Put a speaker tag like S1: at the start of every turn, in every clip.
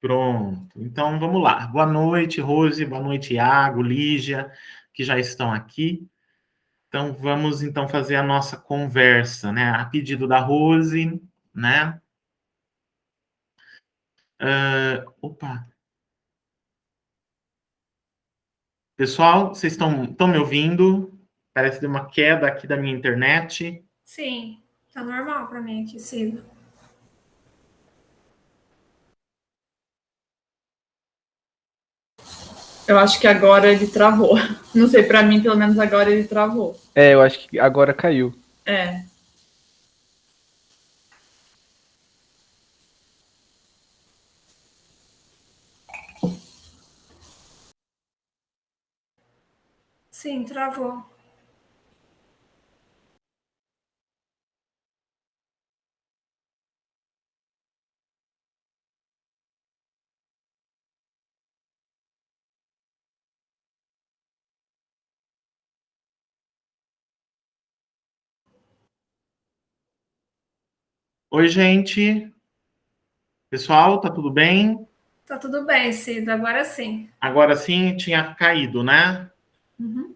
S1: Pronto. Então vamos lá. Boa noite, Rose. Boa noite, Iago, Lígia, que já estão aqui. Então vamos então fazer a nossa conversa, né? A pedido da Rose, né? Opa. Pessoal, vocês estão me ouvindo? Parece que deu uma queda aqui da minha internet.
S2: Sim, tá normal pra mim aqui, Cida.
S3: Eu acho que agora ele travou. Não sei, pra mim, pelo menos agora ele travou.
S4: Eu acho que agora caiu.
S3: É.
S2: Sim, travou.
S1: Oi, gente. Pessoal, tá tudo bem?
S2: Tá tudo bem, Cida, agora sim.
S1: Agora sim, tinha caído, né?
S2: Uhum.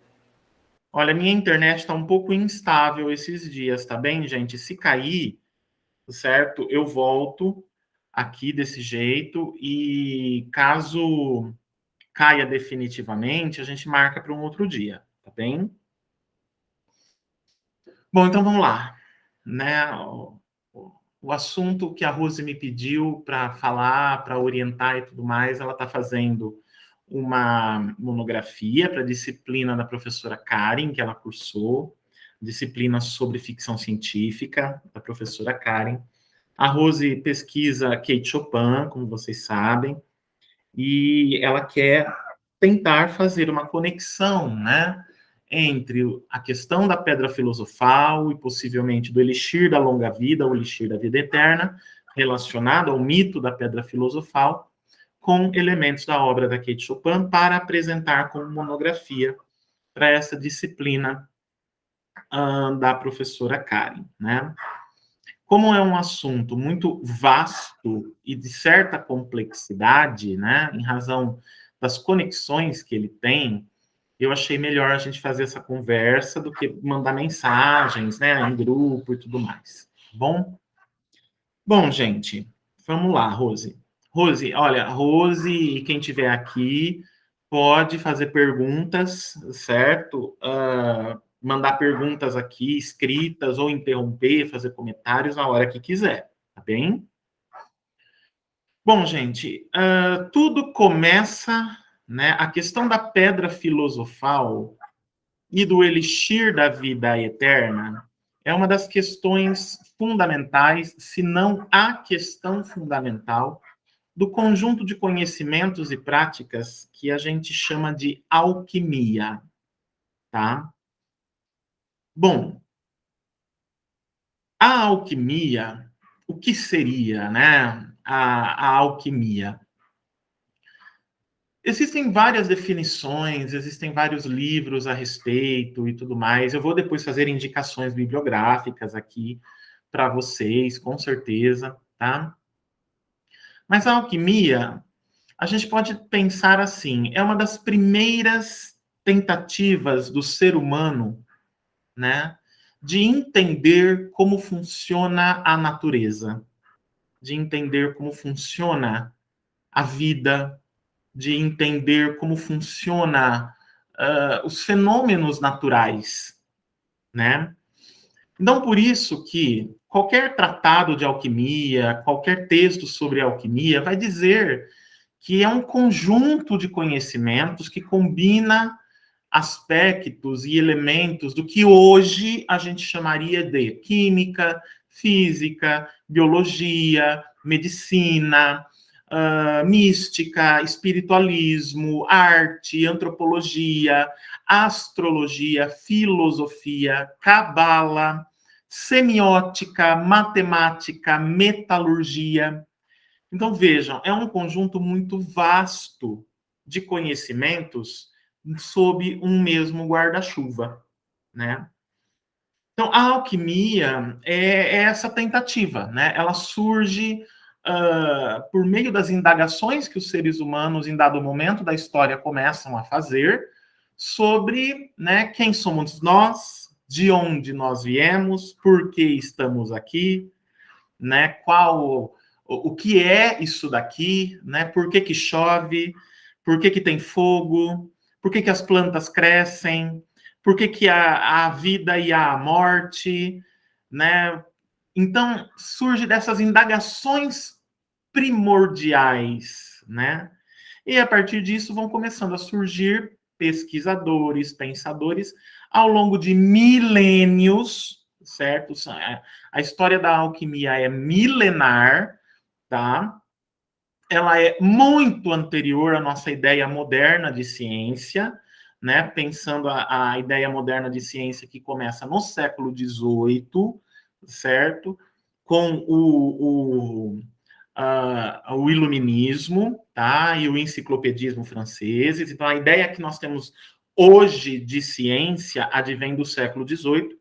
S1: Olha, minha internet está um pouco instável esses dias, tá bem, gente? Se cair, certo? Eu volto aqui desse jeito e caso caia definitivamente, a gente marca para um outro dia, tá bem? Bom, então vamos lá, né? O assunto que a Rose me pediu para falar, para orientar e tudo mais, ela está fazendo uma monografia para a disciplina da professora Karen, que ela cursou, disciplina sobre ficção científica, da professora Karen. A Rose pesquisa Kate Chopin, como vocês sabem, e ela quer tentar fazer uma conexão, né, entre a questão da pedra filosofal e possivelmente do elixir da longa vida, o elixir da vida eterna, relacionado ao mito da pedra filosofal, com elementos da obra da Kate Chopin para apresentar como monografia para essa disciplina da professora Karen, né? Como é um assunto muito vasto e de certa complexidade, né, em razão das conexões que ele tem, eu achei melhor a gente fazer essa conversa do que mandar mensagens, né, em grupo e tudo mais. Bom? Bom, gente, vamos lá, Rose. Rose, olha, Rose e quem tiver aqui pode fazer perguntas, certo? Mandar perguntas aqui escritas ou interromper, fazer comentários na hora que quiser, tá bem? Bom, gente, tudo começa, né? A questão da pedra filosofal e do elixir da vida eterna é uma das questões fundamentais, se não a questão fundamental, do conjunto de conhecimentos e práticas que a gente chama de alquimia, tá? Bom, a alquimia, o que seria, né? A alquimia. Existem várias definições, existem vários livros a respeito e tudo mais. Eu vou depois fazer indicações bibliográficas aqui para vocês, com certeza, tá? Mas a alquimia, a gente pode pensar assim, é uma das primeiras tentativas do ser humano, né, de entender como funciona a natureza, de entender como funciona a vida, de entender como funciona os fenômenos naturais, né? Então, por isso que qualquer tratado de alquimia, qualquer texto sobre alquimia vai dizer que é um conjunto de conhecimentos que combina aspectos e elementos do que hoje a gente chamaria de química, física, biologia, medicina, mística, espiritualismo, arte, antropologia, astrologia, filosofia, cabala, semiótica, matemática, metalurgia. Então, vejam, é um conjunto muito vasto de conhecimentos sob um mesmo guarda-chuva, né? Então, a alquimia é essa tentativa, né? Ela surge por meio das indagações que os seres humanos, em dado momento da história, começam a fazer sobre, né, quem somos nós, de onde nós viemos, por que estamos aqui, né, o que é isso daqui, né, por que chove, por que tem fogo, por que as plantas crescem, por que há a vida e há a morte, né? Então, surge dessas indagações primordiais, né? E a partir disso vão começando a surgir pesquisadores, pensadores, ao longo de milênios, certo? A história da alquimia é milenar, tá? Ela é muito anterior à nossa ideia moderna de ciência, né? Pensando a ideia moderna de ciência que começa no século XVIII, certo? Com o iluminismo, tá? E o enciclopedismo franceses. Então, a ideia que nós temos hoje de ciência advém do século XVIII.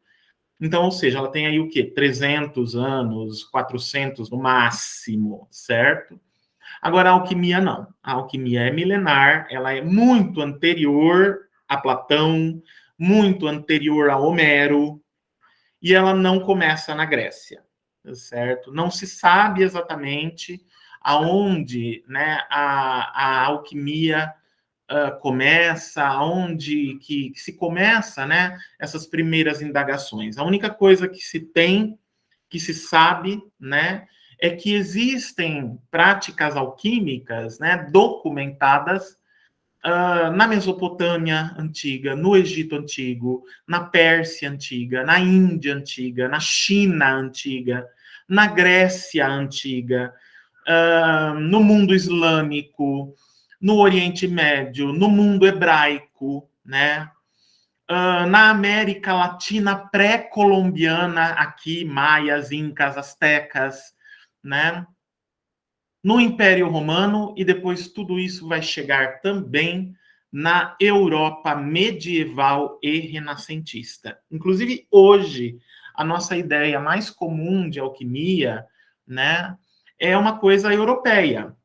S1: Então, ou seja, ela tem aí o quê? 300 anos, 400 no máximo, certo? Agora, a alquimia não. A alquimia é milenar, ela é muito anterior a Platão, muito anterior a Homero, e ela não começa na Grécia, certo? Não se sabe exatamente aonde, né, a alquimia começa, aonde que se começa, né, essas primeiras indagações. A única coisa que se tem, que se sabe, né, é que existem práticas alquímicas, né, documentadas na Mesopotâmia antiga, no Egito antigo, na Pérsia antiga, na Índia antiga, na China antiga, na Grécia antiga, no mundo islâmico, no Oriente Médio, no mundo hebraico, né? Na América Latina pré-colombiana, aqui, maias, incas, astecas, né? No Império Romano, e depois tudo isso vai chegar também na Europa medieval e renascentista. Inclusive, hoje, a nossa ideia mais comum de alquimia, né, é uma coisa europeia,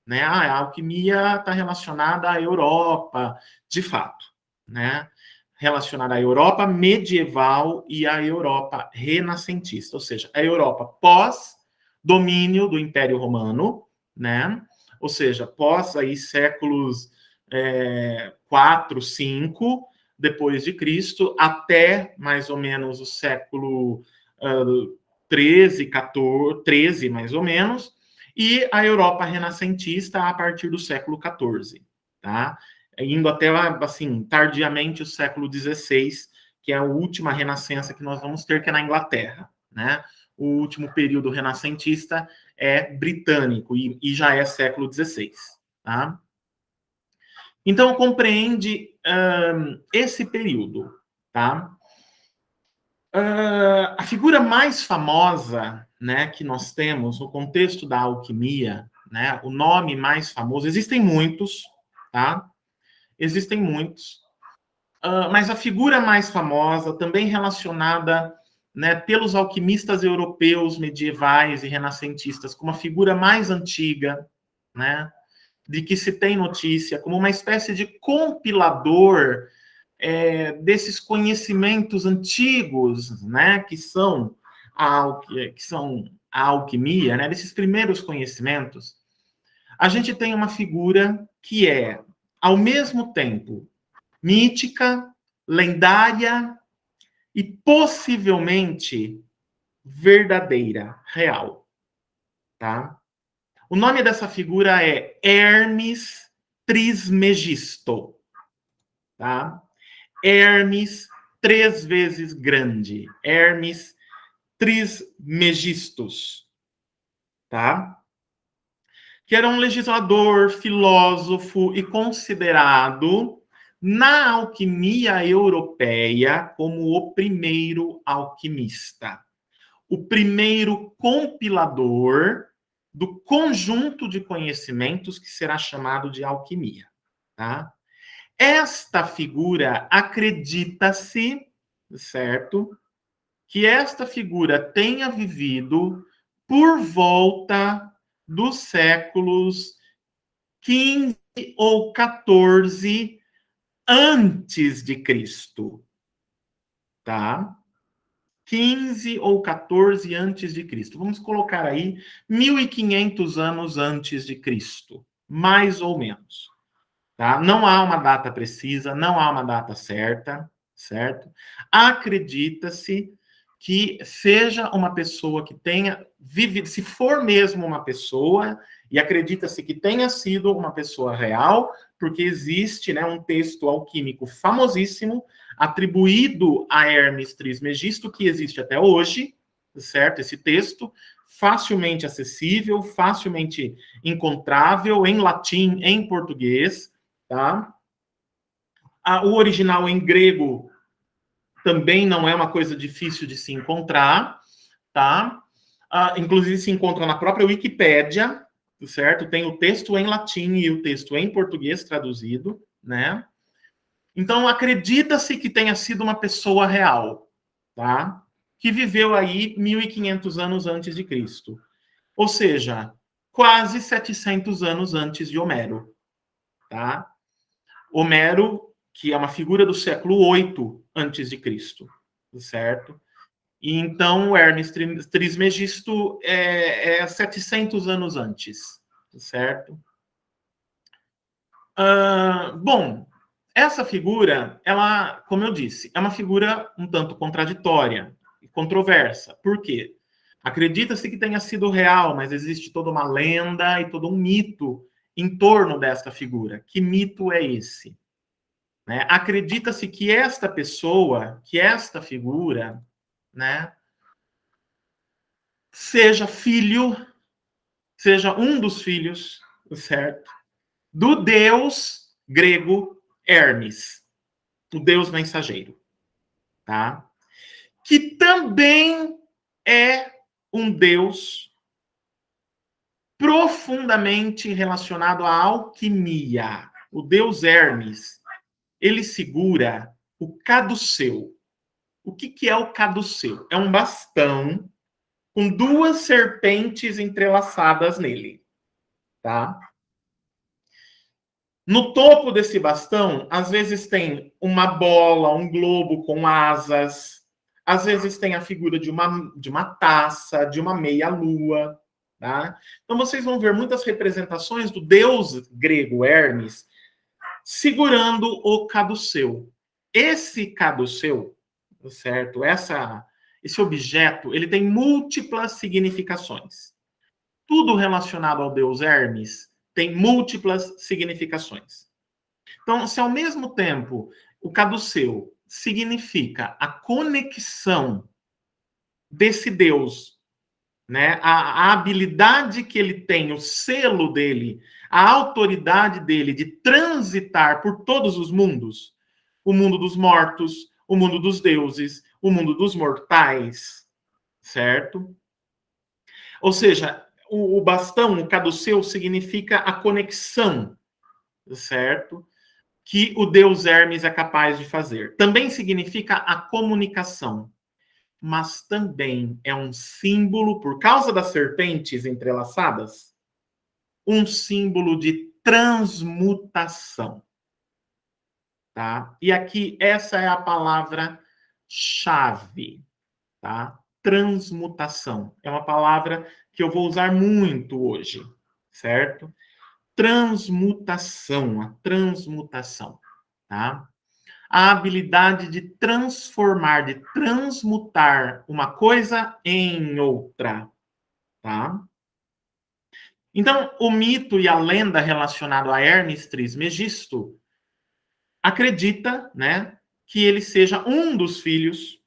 S1: né? A alquimia está relacionada à Europa, de fato, né? Relacionada à Europa medieval e à Europa renascentista, ou seja, a Europa pós-domínio do Império Romano, né? Ou seja, pós aí séculos 4, 5 depois de Cristo, até mais ou menos o século 13, 14, 13 mais ou menos, e a Europa renascentista a partir do século XIV, tá? Indo até, assim, tardiamente o século XVI, que é a última renascença que nós vamos ter, que é na Inglaterra, né? O último período renascentista é britânico e já é século XVI, tá? Então, compreende esse período, tá? A figura mais famosa, né, que nós temos no contexto da alquimia, né, o nome mais famoso, existem muitos, tá? Existem muitos, mas a figura mais famosa, também relacionada, né, pelos alquimistas europeus medievais e renascentistas como a figura mais antiga, né, de que se tem notícia, como uma espécie de compilador desses conhecimentos antigos, né, que são a alquimia, né, desses primeiros conhecimentos, a gente tem uma figura que é, ao mesmo tempo, mítica, lendária e possivelmente verdadeira, real, tá? O nome dessa figura é Hermes Trismegisto, tá? Hermes 3 vezes grande, Hermes Trismegistus, tá? Que era um legislador, filósofo e considerado na alquimia europeia como o primeiro alquimista, o primeiro compilador do conjunto de conhecimentos que será chamado de alquimia, tá? Esta figura, acredita-se, certo, que esta figura tenha vivido por volta dos séculos 15 ou 14 antes de Cristo, tá? 15 ou 14 antes de Cristo. Vamos colocar aí 1500 anos antes de Cristo, mais ou menos, tá? Não há uma data precisa, não há uma data certa, certo? Acredita-se que seja uma pessoa que tenha vivido, se for mesmo uma pessoa, e acredita-se que tenha sido uma pessoa real, porque existe, né, um texto alquímico famosíssimo atribuído a Hermes Trismegisto, que existe até hoje, certo? Esse texto, facilmente acessível, facilmente encontrável em latim, em português, tá? O original em grego também não é uma coisa difícil de se encontrar, tá? Inclusive se encontra na própria Wikipédia, certo? Tem o texto em latim e o texto em português traduzido, né? Então, acredita-se que tenha sido uma pessoa real, tá? Que viveu aí 1500 anos antes de Cristo. Ou seja, quase 700 anos antes de Homero, tá? Homero, que é uma figura do século 8 antes de Cristo, certo? E então, o Hermes Trismegisto é 700 anos antes, certo? Bom, essa figura, ela, como eu disse, é uma figura um tanto contraditória e controversa. Por quê? Acredita-se que tenha sido real, mas existe toda uma lenda e todo um mito em torno desta figura. Que mito é esse? Né? Acredita-se que esta pessoa, que esta figura, né, seja filho, seja um dos filhos, certo? Do deus grego Hermes, o deus mensageiro, tá? Que também é um deus profundamente relacionado à alquimia. O deus Hermes, ele segura o caduceu. O que é o caduceu? É um bastão com duas serpentes entrelaçadas nele, tá? No topo desse bastão, às vezes tem uma bola, um globo com asas, às vezes tem a figura de uma taça, de uma meia-lua, tá? Então vocês vão ver muitas representações do deus grego Hermes segurando o caduceu. Esse caduceu, certo? Esse objeto, ele tem múltiplas significações. Tudo relacionado ao deus Hermes tem múltiplas significações. Então, se ao mesmo tempo o caduceu significa a conexão desse deus, né, a habilidade que ele tem, o selo dele, a autoridade dele de transitar por todos os mundos, o mundo dos mortos, o mundo dos deuses, o mundo dos mortais, certo? Ou seja, o bastão, o caduceu, significa a conexão, certo? Que o deus Hermes é capaz de fazer. Também significa a comunicação, mas também é um símbolo, por causa das serpentes entrelaçadas, um símbolo de transmutação. Tá? E aqui, essa é a palavra-chave, tá? Transmutação. É uma palavra que eu vou usar muito hoje, certo? Transmutação, a transmutação, tá? A habilidade de transformar, de transmutar uma coisa em outra, tá? Então, o mito e a lenda relacionado a Hermes Trismegisto acredita, né, que ele seja um dos filhos,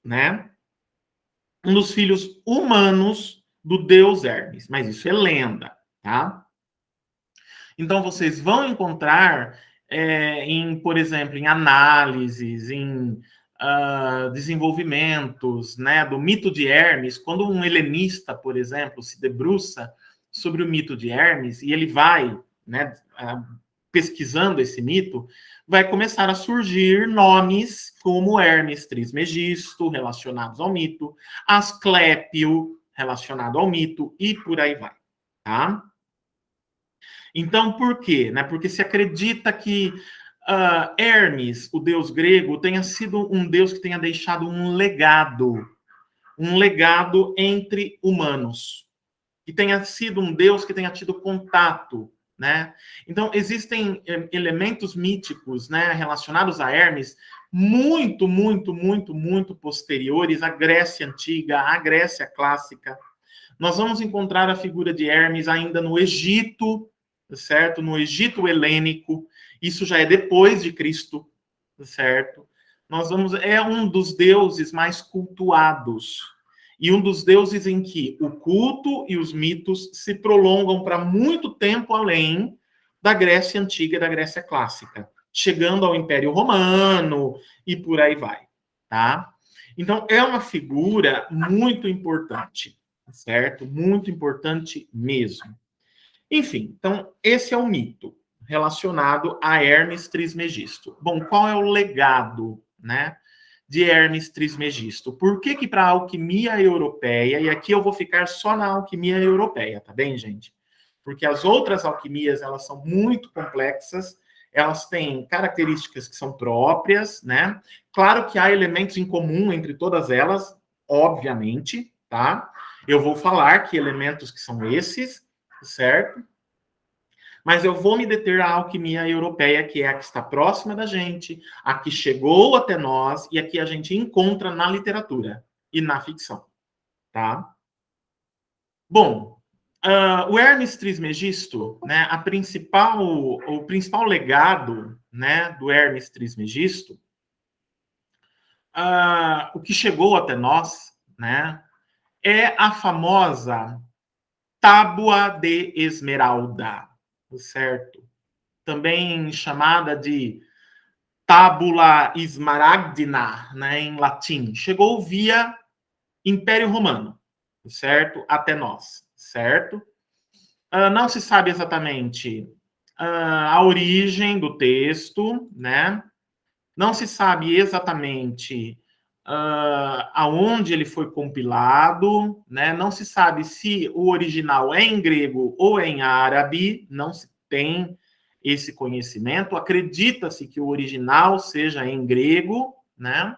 S1: né, um dos filhos humanos do deus Hermes, mas isso é lenda, tá? Então, vocês vão encontrar por exemplo, em análises, em desenvolvimentos, né, do mito de Hermes, quando um helenista, por exemplo, se debruça sobre o mito de Hermes e ele vai, né, pesquisando esse mito, vai começar a surgir nomes como Hermes Trismegisto, relacionados ao mito, Asclépio, relacionado ao mito e por aí vai, tá? Então, por quê? Né? Porque se acredita que Hermes, o deus grego, tenha sido um deus que tenha deixado um legado entre humanos, que tenha sido um deus que tenha tido contato, né? Então, existem elementos míticos, né, relacionados a Hermes, muito, muito, muito, muito posteriores à Grécia Antiga, à Grécia Clássica. Nós vamos encontrar a figura de Hermes ainda no Egito, certo? No Egito helênico. Isso já é depois de Cristo, certo? É um dos deuses mais cultuados e um dos deuses em que o culto e os mitos se prolongam para muito tempo além da Grécia Antiga e da Grécia Clássica, chegando ao Império Romano e por aí vai, tá? Então, é uma figura muito importante, certo? Muito importante mesmo. Enfim, então, esse é o mito relacionado a Hermes Trismegisto. Bom, qual é o legado, né, de Hermes Trismegisto? Por que para a alquimia europeia, e aqui eu vou ficar só na alquimia europeia, tá bem, gente? Porque as outras alquimias, elas são muito complexas, elas têm características que são próprias, né? Claro que há elementos em comum entre todas elas, obviamente, tá? Eu vou falar que elementos que são esses, certo? Mas eu vou me deter à alquimia europeia, que é a que está próxima da gente, a que chegou até nós e a que a gente encontra na literatura e na ficção, tá? Bom, o Hermes Trismegisto, né, o principal legado, né, do Hermes Trismegisto, o que chegou até nós, né, é a famosa Tábua de Esmeralda, certo? Também chamada de Tábula Smaragdina, né, em latim. Chegou via Império Romano, certo? Até nós, certo? Não se sabe exatamente a origem do texto, né? Não se sabe exatamente aonde ele foi compilado, né? Não se sabe se o original é em grego ou é em árabe, não se tem esse conhecimento. Acredita-se que o original seja em grego, né?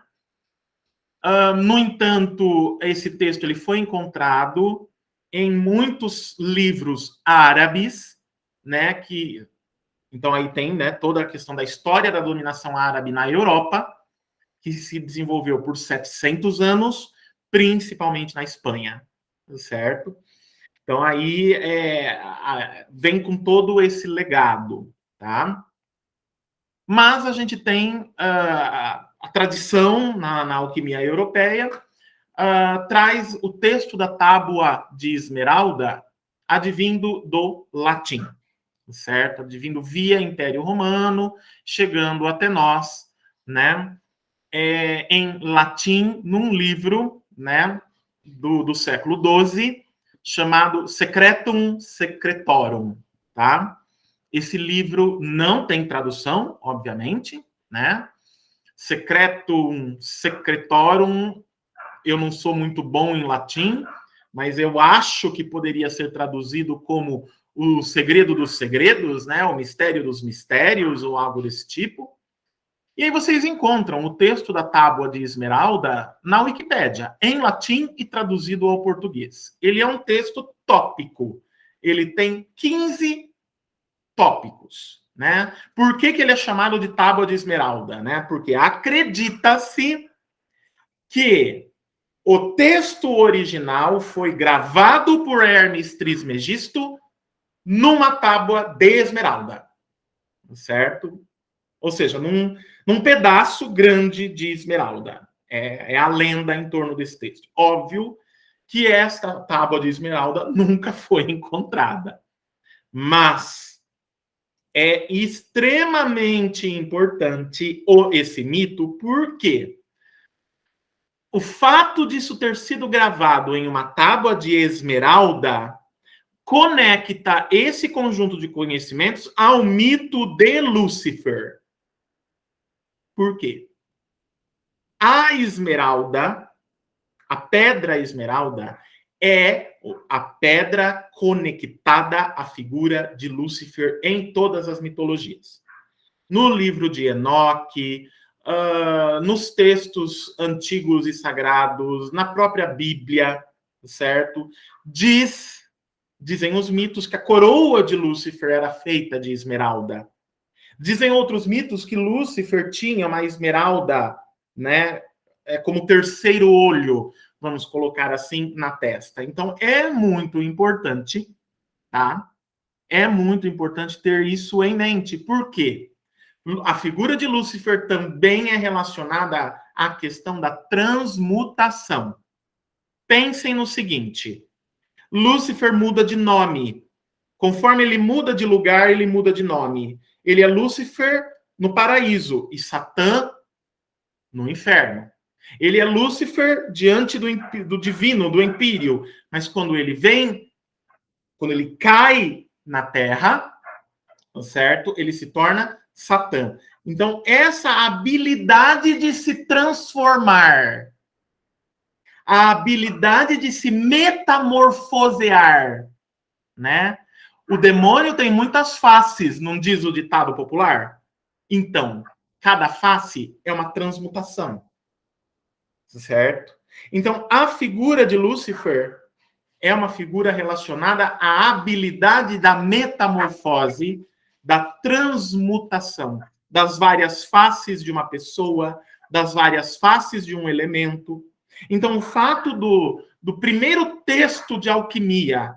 S1: No entanto, esse texto ele foi encontrado em muitos livros árabes, né? Então aí tem, né, toda a questão da história da dominação árabe na Europa, que se desenvolveu por 700 anos, principalmente na Espanha, certo? Então aí vem com todo esse legado, tá? Mas a gente tem a tradição na alquimia europeia, traz o texto da Tábua de Esmeralda advindo do latim, certo? Advindo via Império Romano, chegando até nós, né? Em latim, num livro, né, do século XII, chamado Secretum Secretorum, tá? Esse livro não tem tradução, obviamente, né? Secretum Secretorum, eu não sou muito bom em latim, mas eu acho que poderia ser traduzido como o segredo dos segredos, né? O mistério dos mistérios, ou algo desse tipo. E aí vocês encontram o texto da Tábua de Esmeralda na Wikipédia, em latim e traduzido ao português. Ele é um texto tópico. Ele tem 15 tópicos, né? Por que ele é chamado de Tábua de Esmeralda, né? Porque acredita-se que o texto original foi gravado por Hermes Trismegisto numa tábua de esmeralda, certo? Ou seja, num pedaço grande de esmeralda. É a lenda em torno desse texto. Óbvio que esta tábua de esmeralda nunca foi encontrada. Mas é extremamente importante esse mito, porque o fato disso ter sido gravado em uma tábua de esmeralda conecta esse conjunto de conhecimentos ao mito de Lúcifer. Por quê? A esmeralda, a pedra esmeralda, é a pedra conectada à figura de Lúcifer em todas as mitologias. No livro de Enoque, nos textos antigos e sagrados, na própria Bíblia, certo? Dizem os mitos que a coroa de Lúcifer era feita de esmeralda. Dizem outros mitos que Lúcifer tinha uma esmeralda, né, como terceiro olho, vamos colocar assim, na testa. Então, é muito importante, tá? É muito importante ter isso em mente. Por quê? A figura de Lúcifer também é relacionada à questão da transmutação. Pensem no seguinte: Lúcifer muda de nome. Conforme ele muda de lugar, ele muda de nome. Ele é Lúcifer no paraíso e Satã no inferno. Ele é Lúcifer diante do divino, do empírio. Mas quando ele cai na terra, certo? Ele se torna Satã. Então, essa habilidade de se transformar, a habilidade de se metamorfosear, né? O demônio tem muitas faces, não diz o ditado popular? Então, cada face é uma transmutação, certo? Então, a figura de Lúcifer é uma figura relacionada à habilidade da metamorfose, da transmutação, das várias faces de uma pessoa, das várias faces de um elemento. Então, o fato do primeiro texto de alquimia,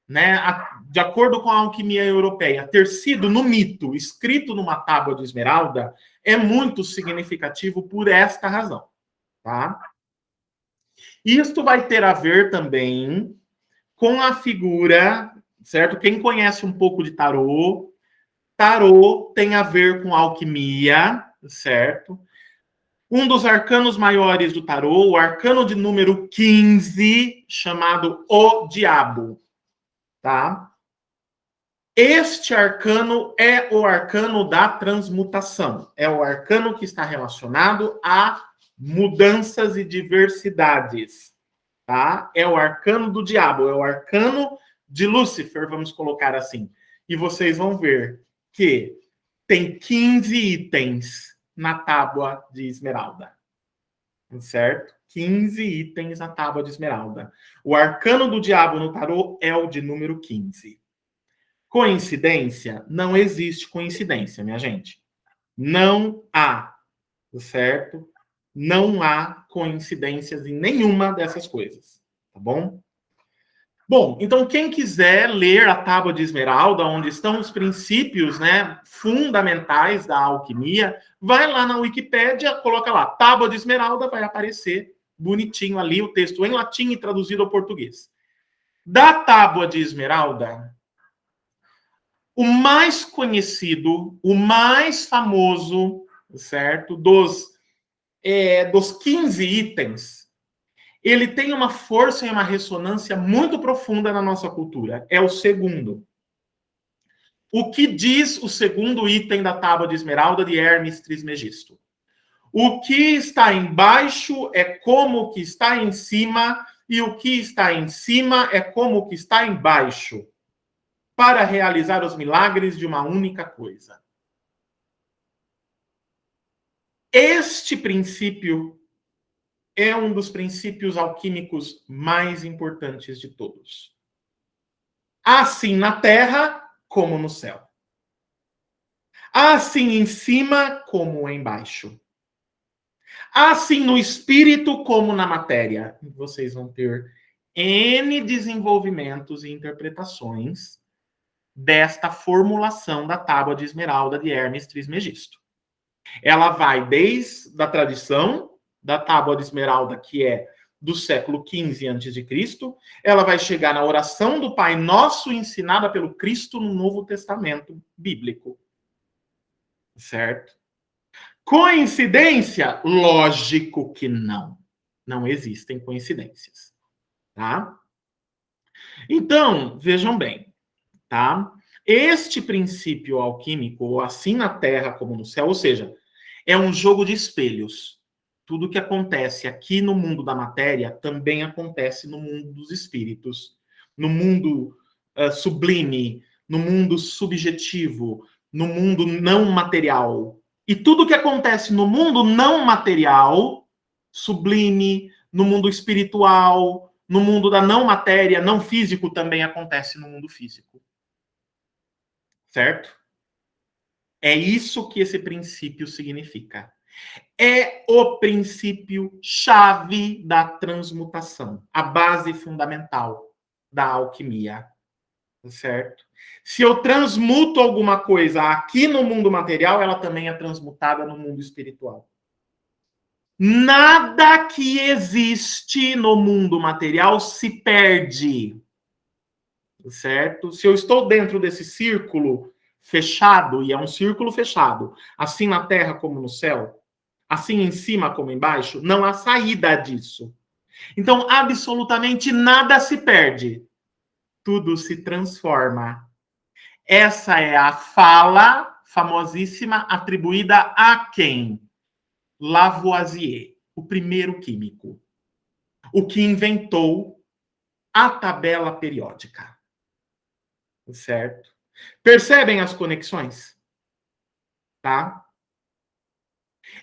S1: né, de acordo com a alquimia europeia, ter sido no mito, escrito numa tábua de esmeralda, é muito significativo por esta razão, tá? Isto vai ter a ver também com a figura, certo? Quem conhece um pouco de tarô tem a ver com alquimia, certo? Um dos arcanos maiores do tarô, o arcano de número 15, chamado O Diabo, tá? Este arcano é o arcano da transmutação. É o arcano que está relacionado a mudanças e diversidades, tá? É o arcano do diabo, é o arcano de Lúcifer, vamos colocar assim. E vocês vão ver que tem 15 itens na tábua de esmeralda, certo? 15 itens na tábua de esmeralda. O arcano do diabo no tarô é o de número 15. Coincidência? Não existe coincidência, minha gente. Não há, certo? Não há coincidências em nenhuma dessas coisas, tá bom? Bom, então quem quiser ler a Tábua de Esmeralda, onde estão os princípios, né, fundamentais da alquimia, vai lá na Wikipédia, coloca lá, Tábua de Esmeralda, vai aparecer bonitinho ali o texto em latim e traduzido ao português. Da Tábua de Esmeralda, o mais conhecido, o mais famoso, certo, dos 15 itens, ele tem uma força e uma ressonância muito profunda na nossa cultura. É o segundo. O que diz o segundo item da Tábua de Esmeralda de Hermes Trismegisto? O que está embaixo é como o que está em cima, e o que está em cima é como o que está embaixo, para realizar os milagres de uma única coisa. Este princípio é um dos princípios alquímicos mais importantes de todos. Assim na terra, como no céu. Assim em cima, como embaixo. Assim no espírito, como na matéria. Vocês vão ter N desenvolvimentos e interpretações desta formulação da Tábua de Esmeralda de Hermes Trismegisto. Ela vai desde a tradição da Tábua de Esmeralda, que é do século XV a.C., ela vai chegar na oração do Pai Nosso ensinada pelo Cristo no Novo Testamento bíblico. Certo? Coincidência? Lógico que não. Não existem coincidências. Tá? Então, vejam bem, tá? Este princípio alquímico, assim na terra como no céu, ou seja, é um jogo de espelhos. tudo que acontece aqui no mundo da matéria também acontece no mundo dos espíritos, no mundo sublime, no mundo subjetivo, no mundo não material. E tudo que acontece no mundo não material, sublime, no mundo espiritual, no mundo da não matéria, não físico, também acontece no mundo físico. Certo? É isso que esse princípio significa. É o princípio chave da transmutação, a base fundamental da alquimia. Certo? Se eu transmuto alguma coisa aqui no mundo material, ela também é transmutada no mundo espiritual. Nada que existe no mundo material se perde. Certo? Se eu estou dentro desse círculo fechado, e é um círculo fechado, assim na terra como no céu, assim em cima como embaixo, não há saída disso. Então, absolutamente nada se perde. Tudo se transforma. Essa é a fala famosíssima atribuída a quem? Lavoisier, o primeiro químico. O que inventou a tabela periódica. Certo? Percebem as conexões? Tá?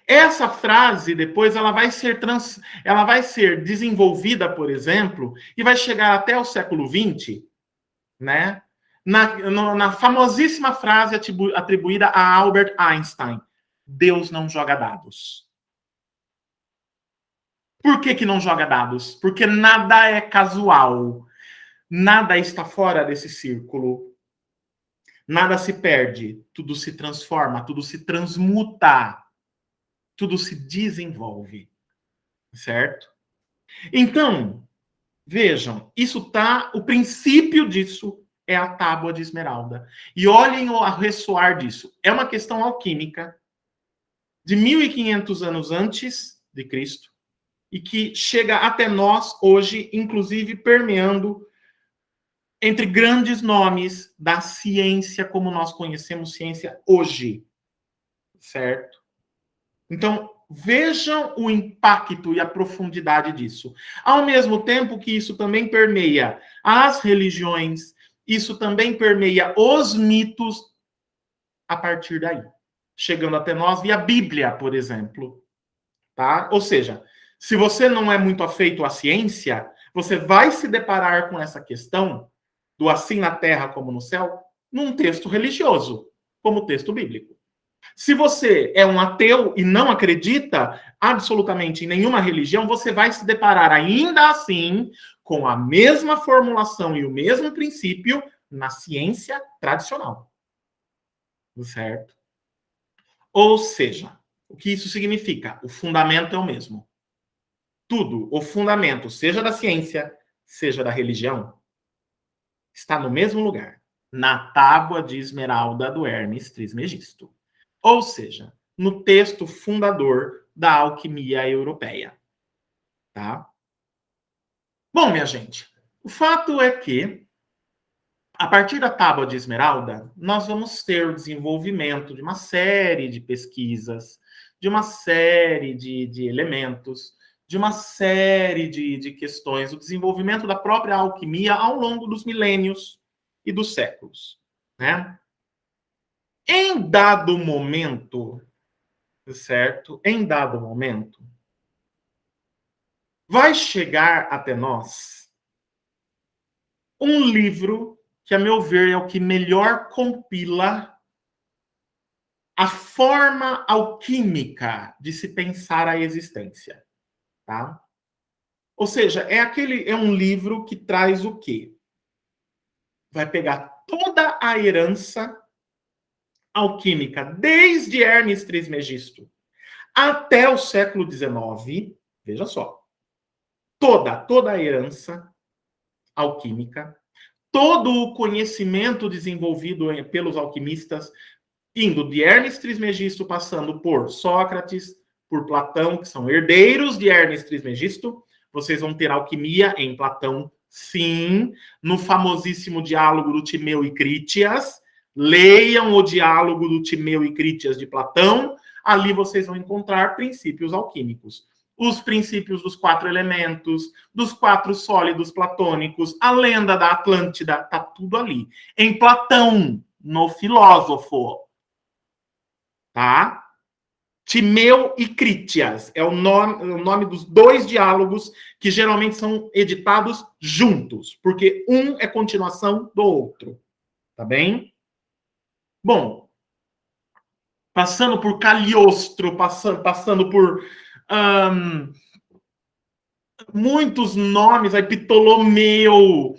S1: Essa frase, depois, ela vai ser desenvolvida, por exemplo, e vai chegar até o século XX, né? Na famosíssima frase atribuída a Albert Einstein: Deus não joga dados. Por que não joga dados? Porque nada é casual. Nada está fora desse círculo. Nada se perde. Tudo se transforma, tudo se transmuta. Tudo se desenvolve. Certo? Então, vejam, o princípio disso é a tábua de esmeralda. E olhem o ressoar disso. É uma questão alquímica de 1500 anos antes de Cristo e que chega até nós hoje, inclusive permeando entre grandes nomes da ciência como nós conhecemos ciência hoje. Certo? Então, vejam o impacto e a profundidade disso. Ao mesmo tempo que isso também permeia as religiões, isso também permeia os mitos a partir daí, chegando até nós via Bíblia, por exemplo. Tá? Ou seja, se você não é muito afeito à ciência, você vai se deparar com essa questão do assim na terra como no céu num texto religioso, como texto bíblico. Se você é um ateu e não acredita absolutamente em nenhuma religião, você vai se deparar ainda assim com a mesma formulação e o mesmo princípio na ciência tradicional. Certo? Ou seja, o que isso significa? O fundamento é o mesmo. Tudo, o fundamento, seja da ciência, seja da religião, está no mesmo lugar, na tábua de esmeralda do Hermes Trismegisto. Ou seja, no texto fundador da alquimia europeia. Tá? Bom, minha gente, o fato é que, a partir da tábua de esmeralda, nós vamos ter o desenvolvimento de uma série de pesquisas, de uma série de elementos, de uma série de questões, o desenvolvimento da própria alquimia ao longo dos milênios e dos séculos. Né? Em dado momento, certo? Em dado momento, vai chegar até nós um livro que, a meu ver, é o que melhor compila a forma alquímica de se pensar a existência, tá? Ou seja, é um livro que traz o quê? Vai pegar toda a herança alquímica, desde Hermes Trismegisto até o século XIX, veja só, toda a herança alquímica, todo o conhecimento desenvolvido pelos alquimistas, indo de Hermes Trismegisto, passando por Sócrates, por Platão, que são herdeiros de Hermes Trismegisto. Vocês vão ter alquimia em Platão, sim, no famosíssimo diálogo do Timeu e Crítias. Leiam o diálogo do Timeu e Crítias de Platão. Ali vocês vão encontrar princípios alquímicos. os princípios dos 4 elementos, dos 4 sólidos platônicos, a lenda da Atlântida, tá tudo ali. Em Platão, no Filósofo, tá? Timeu e Crítias é o nome dos 2 diálogos que geralmente são editados juntos, porque um é continuação do outro, tá bem? Bom, passando por Cagliostro, passando por muitos nomes, aí Ptolomeu,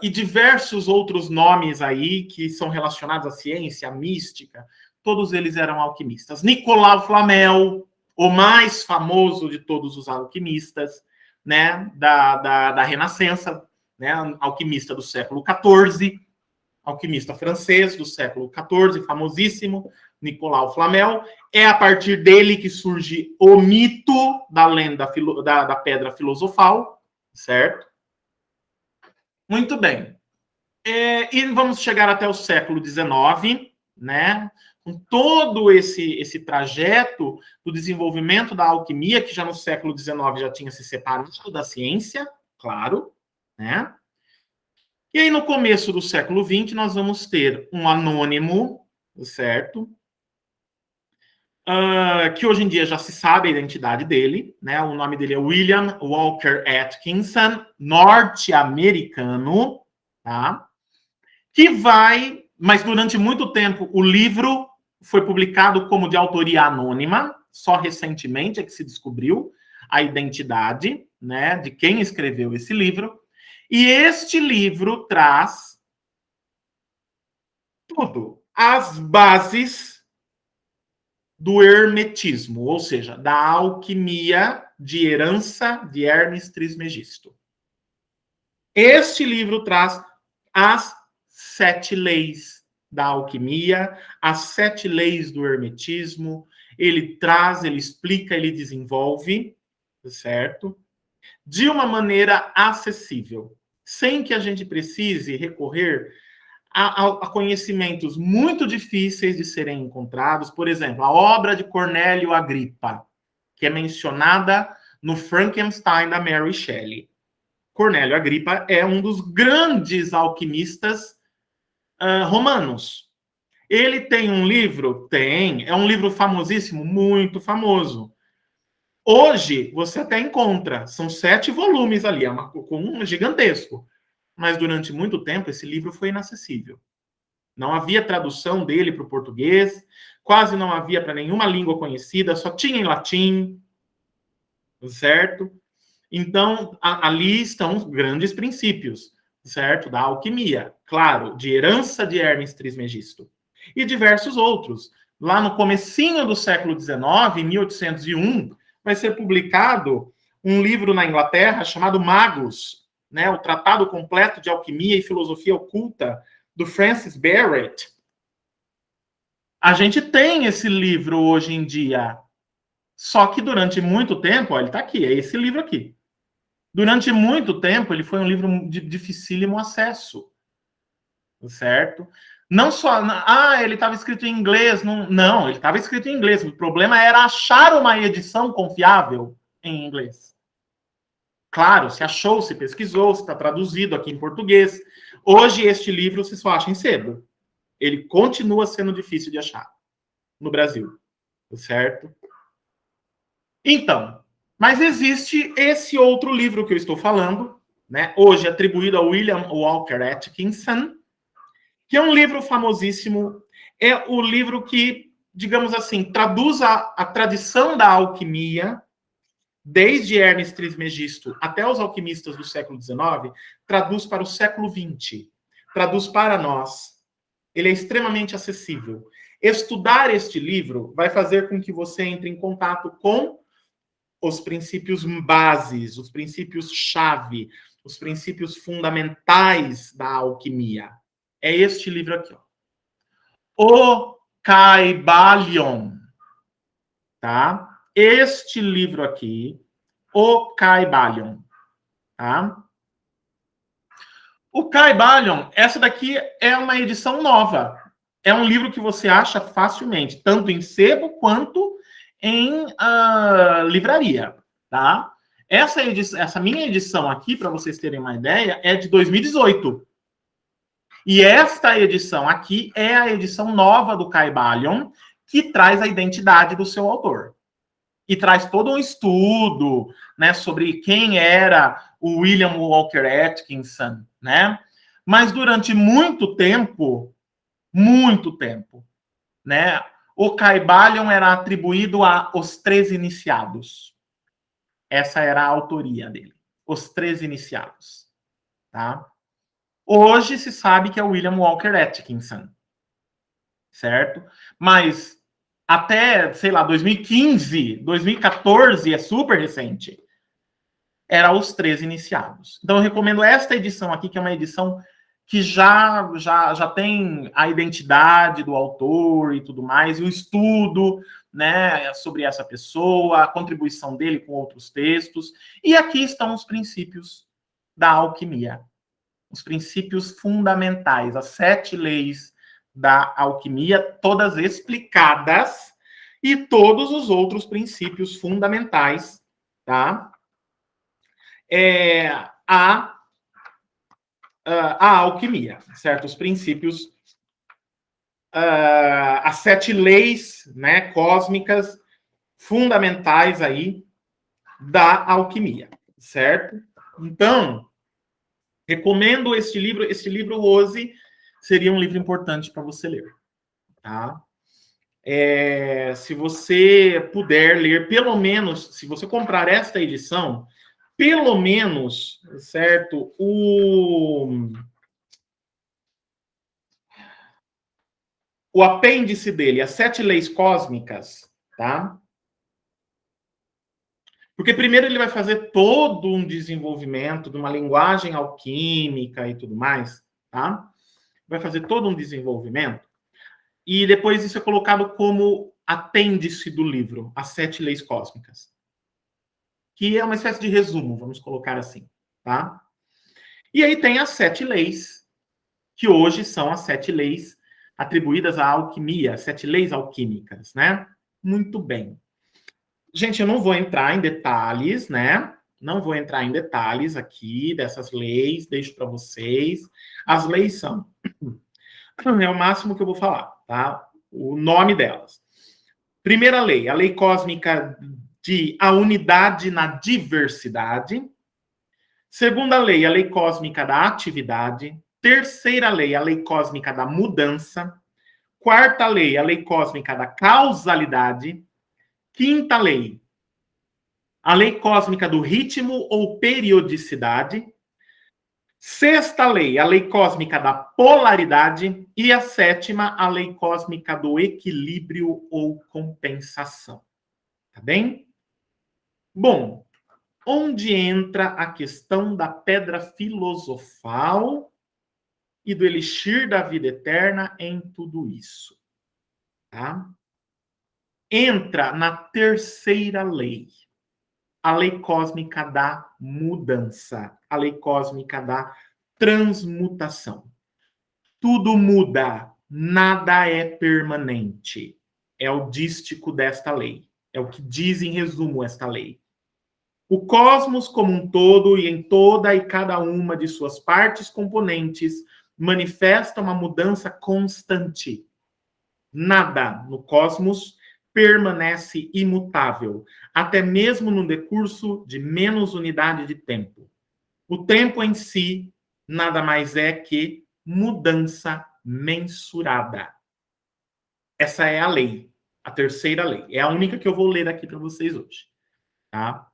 S1: e diversos outros nomes aí que são relacionados à ciência, à mística, todos eles eram alquimistas. Nicolau Flamel, o mais famoso de todos os alquimistas, né, da Renascença, né, alquimista do século XIV, alquimista francês do século XIV, famosíssimo, Nicolau Flamel. É a partir dele que surge o mito da lenda da pedra filosofal, certo? Muito bem. E vamos chegar até o século XIX, né? Com todo esse trajeto do desenvolvimento da alquimia, que já no século XIX já tinha se separado da ciência, claro, né? E aí, no começo do século XX, nós vamos ter um anônimo, certo? Que hoje em dia já se sabe a identidade dele, né? O nome dele é William Walker Atkinson, norte-americano, tá? Que vai, mas durante muito tempo o livro foi publicado como de autoria anônima, só recentemente é que se descobriu a identidade, né, de quem escreveu esse livro. E este livro traz tudo, as bases do hermetismo, ou seja, da alquimia de herança de Hermes Trismegisto. Este livro traz as 7 leis da alquimia, as 7 leis do hermetismo. Ele traz, ele explica, ele desenvolve, certo? De uma maneira acessível, sem que a gente precise recorrer a conhecimentos muito difíceis de serem encontrados. Por exemplo, a obra de Cornélio Agrippa, que é mencionada no Frankenstein da Mary Shelley. Cornélio Agrippa é um dos grandes alquimistas romanos. Ele tem um livro? Tem. É um livro famosíssimo? Muito famoso. Hoje, você até encontra. São 7 volumes ali, é um gigantesco. Mas durante muito tempo, esse livro foi inacessível. Não havia tradução dele para o português, quase não havia para nenhuma língua conhecida, só tinha em latim, certo? Então, ali estão os grandes princípios, certo? Da alquimia, claro, de herança de Hermes Trismegisto. E diversos outros. Lá no comecinho do século XIX, em 1801, vai ser publicado um livro na Inglaterra chamado Magus, né, o Tratado Completo de Alquimia e Filosofia Oculta, do Francis Barrett. A gente tem esse livro hoje em dia, só que durante muito tempo, ó, ele está aqui, é esse livro aqui. Durante muito tempo, ele foi um livro de dificílimo acesso, certo? Não só, ele estava escrito em inglês, não, ele estava escrito em inglês, o problema era achar uma edição confiável em inglês. Claro, se achou, se pesquisou, se está traduzido aqui em português. Hoje, este livro se só acha em sebo. Ele continua sendo difícil de achar no Brasil, certo? Então, mas existe esse outro livro que eu estou falando, né? Hoje atribuído a William Walker Atkinson, que é um livro famosíssimo. É o livro que, digamos assim, traduz a tradição da alquimia, desde Hermes Trismegisto até os alquimistas do século XIX, traduz para o século XX, traduz para nós. Ele é extremamente acessível. Estudar este livro vai fazer com que você entre em contato com os princípios bases, os princípios-chave, os princípios fundamentais da alquimia. É este livro aqui, ó. O Kybalion, tá? Este livro aqui, o Kybalion, tá? O Kybalion, essa daqui é uma edição nova. É um livro que você acha facilmente, tanto em sebo quanto em livraria, tá? Essa minha edição aqui, para vocês terem uma ideia, é de 2018. E esta edição aqui é a edição nova do Kybalion, que traz a identidade do seu autor. E traz todo um estudo, né, sobre quem era o William Walker Atkinson, né? Mas durante muito tempo, né, o Kybalion era atribuído aos 13 iniciados. Essa era a autoria dele, os 13 iniciados, tá? Hoje se sabe que é o William Walker Atkinson, certo? Mas até, sei lá, 2015, 2014, é super recente, era os 13 iniciados. Então eu recomendo esta edição aqui, que é uma edição que já tem a identidade do autor e tudo mais, e o estudo, né, sobre essa pessoa, a contribuição dele com outros textos. E aqui estão os princípios da alquimia. Os princípios fundamentais, as 7 leis da alquimia, todas explicadas, e todos os outros princípios fundamentais, tá? A alquimia, certo? Os princípios, as 7 leis, né, cósmicas fundamentais aí da alquimia, certo? Então, recomendo este livro. Este livro, Rose, seria um livro importante para você ler, tá? Se você puder ler, pelo menos, se você comprar esta edição, pelo menos, certo, o apêndice dele, as 7 leis cósmicas, tá? Porque primeiro ele vai fazer todo um desenvolvimento de uma linguagem alquímica e tudo mais, tá? Vai fazer todo um desenvolvimento. E depois isso é colocado como apêndice do livro, as 7 leis cósmicas. Que é uma espécie de resumo, vamos colocar assim, tá? E aí tem as 7 leis, que hoje são as 7 leis atribuídas à alquimia, 7 leis alquímicas, né? Muito bem. Gente, eu não vou entrar em detalhes, né? Não vou entrar em detalhes aqui dessas leis, deixo para vocês. As leis são... É o máximo que eu vou falar, tá? O nome delas. Primeira lei, a lei cósmica de a unidade na diversidade. Segunda lei, a lei cósmica da atividade. Terceira lei, a lei cósmica da mudança. Quarta lei, a lei cósmica da causalidade. Quinta lei, a lei cósmica do ritmo ou periodicidade. Sexta lei, a lei cósmica da polaridade. E a sétima, a lei cósmica do equilíbrio ou compensação. Tá bem? Bom, onde entra a questão da pedra filosofal e do elixir da vida eterna em tudo isso? Tá? Entra na terceira lei, a lei cósmica da mudança, a lei cósmica da transmutação. Tudo muda, nada é permanente. É o dístico desta lei. É o que diz, em resumo, esta lei. O cosmos como um todo e em toda e cada uma de suas partes componentes manifesta uma mudança constante. Nada no cosmos permanece imutável, até mesmo no decurso de menos unidade de tempo. O tempo em si nada mais é que mudança mensurada. Essa é a lei, a terceira lei. É a única que eu vou ler aqui para vocês hoje, tá?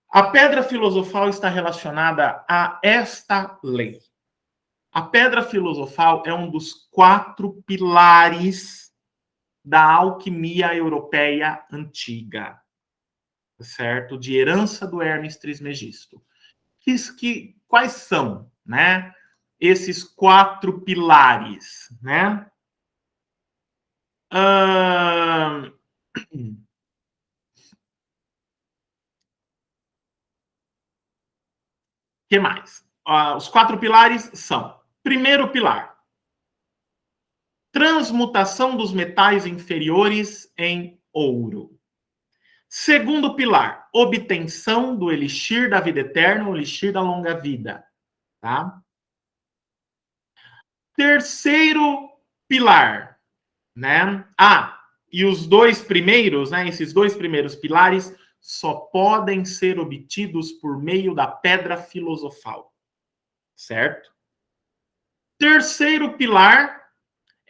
S1: A pedra filosofal está relacionada a esta lei. A pedra filosofal é um dos 4 pilares da alquimia europeia antiga, certo? De herança do Hermes Trismegisto. Quais são, né, esses 4 pilares, né? Que mais? Os 4 pilares são: primeiro pilar, transmutação dos metais inferiores em ouro. Segundo pilar, obtenção do elixir da vida eterna, o elixir da longa vida. Tá? Terceiro pilar, né? E os dois primeiros, né? Esses dois primeiros pilares só podem ser obtidos por meio da pedra filosofal, certo? Terceiro pilar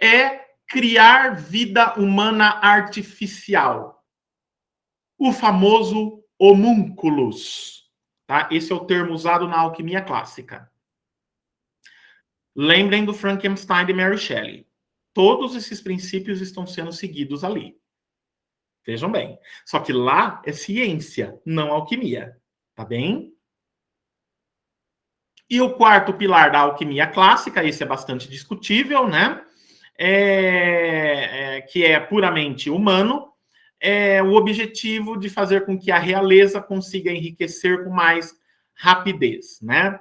S1: é criar vida humana artificial, o famoso homúnculos, tá? Esse é o termo usado na alquimia clássica. Lembrem do Frankenstein de Mary Shelley. Todos esses princípios estão sendo seguidos ali. Vejam bem. Só que lá é ciência, não alquimia. Tá bem? E o quarto pilar da alquimia clássica, esse é bastante discutível, né? Que é puramente humano, é o objetivo de fazer com que a realeza consiga enriquecer com mais rapidez, né?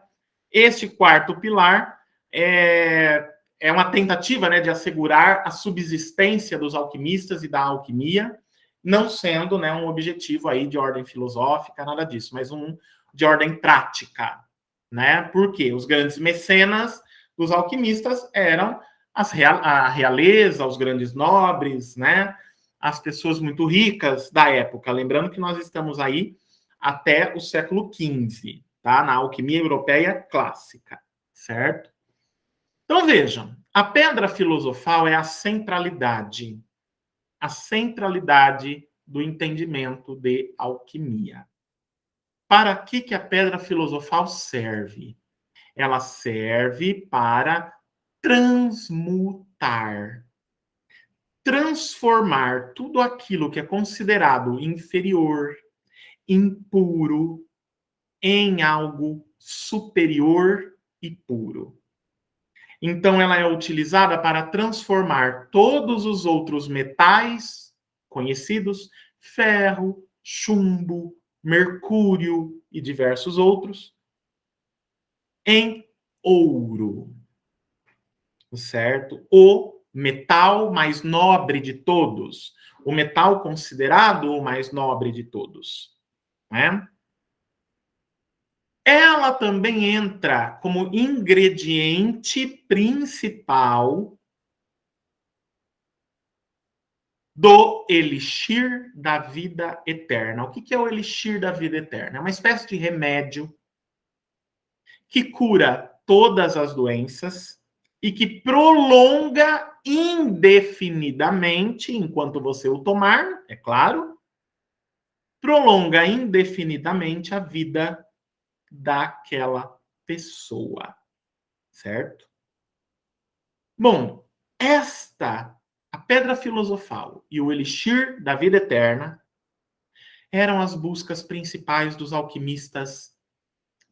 S1: Este quarto pilar é uma tentativa, né, de assegurar a subsistência dos alquimistas e da alquimia, não sendo, né, um objetivo aí de ordem filosófica, nada disso, mas um de ordem prática, né? Porque os grandes mecenas dos alquimistas eram a realeza, os grandes nobres, né? As pessoas muito ricas da época. Lembrando que nós estamos aí até o século XV, tá? Na alquimia europeia clássica, certo? Então, vejam, a pedra filosofal é a centralidade do entendimento de alquimia. Para que a pedra filosofal serve? Ela serve para transmutar, transformar tudo aquilo que é considerado inferior, impuro, em algo superior e puro. Então, ela é utilizada para transformar todos os outros metais conhecidos, ferro, chumbo, mercúrio e diversos outros, em ouro, certo? O metal mais nobre de todos, o metal considerado o mais nobre de todos, né? Ela também entra como ingrediente principal do elixir da vida eterna. O que é o elixir da vida eterna? É uma espécie de remédio que cura todas as doenças e que prolonga indefinidamente, enquanto você o tomar, é claro, prolonga indefinidamente a vida daquela pessoa, certo? Bom, a pedra filosofal e o elixir da vida eterna eram as buscas principais dos alquimistas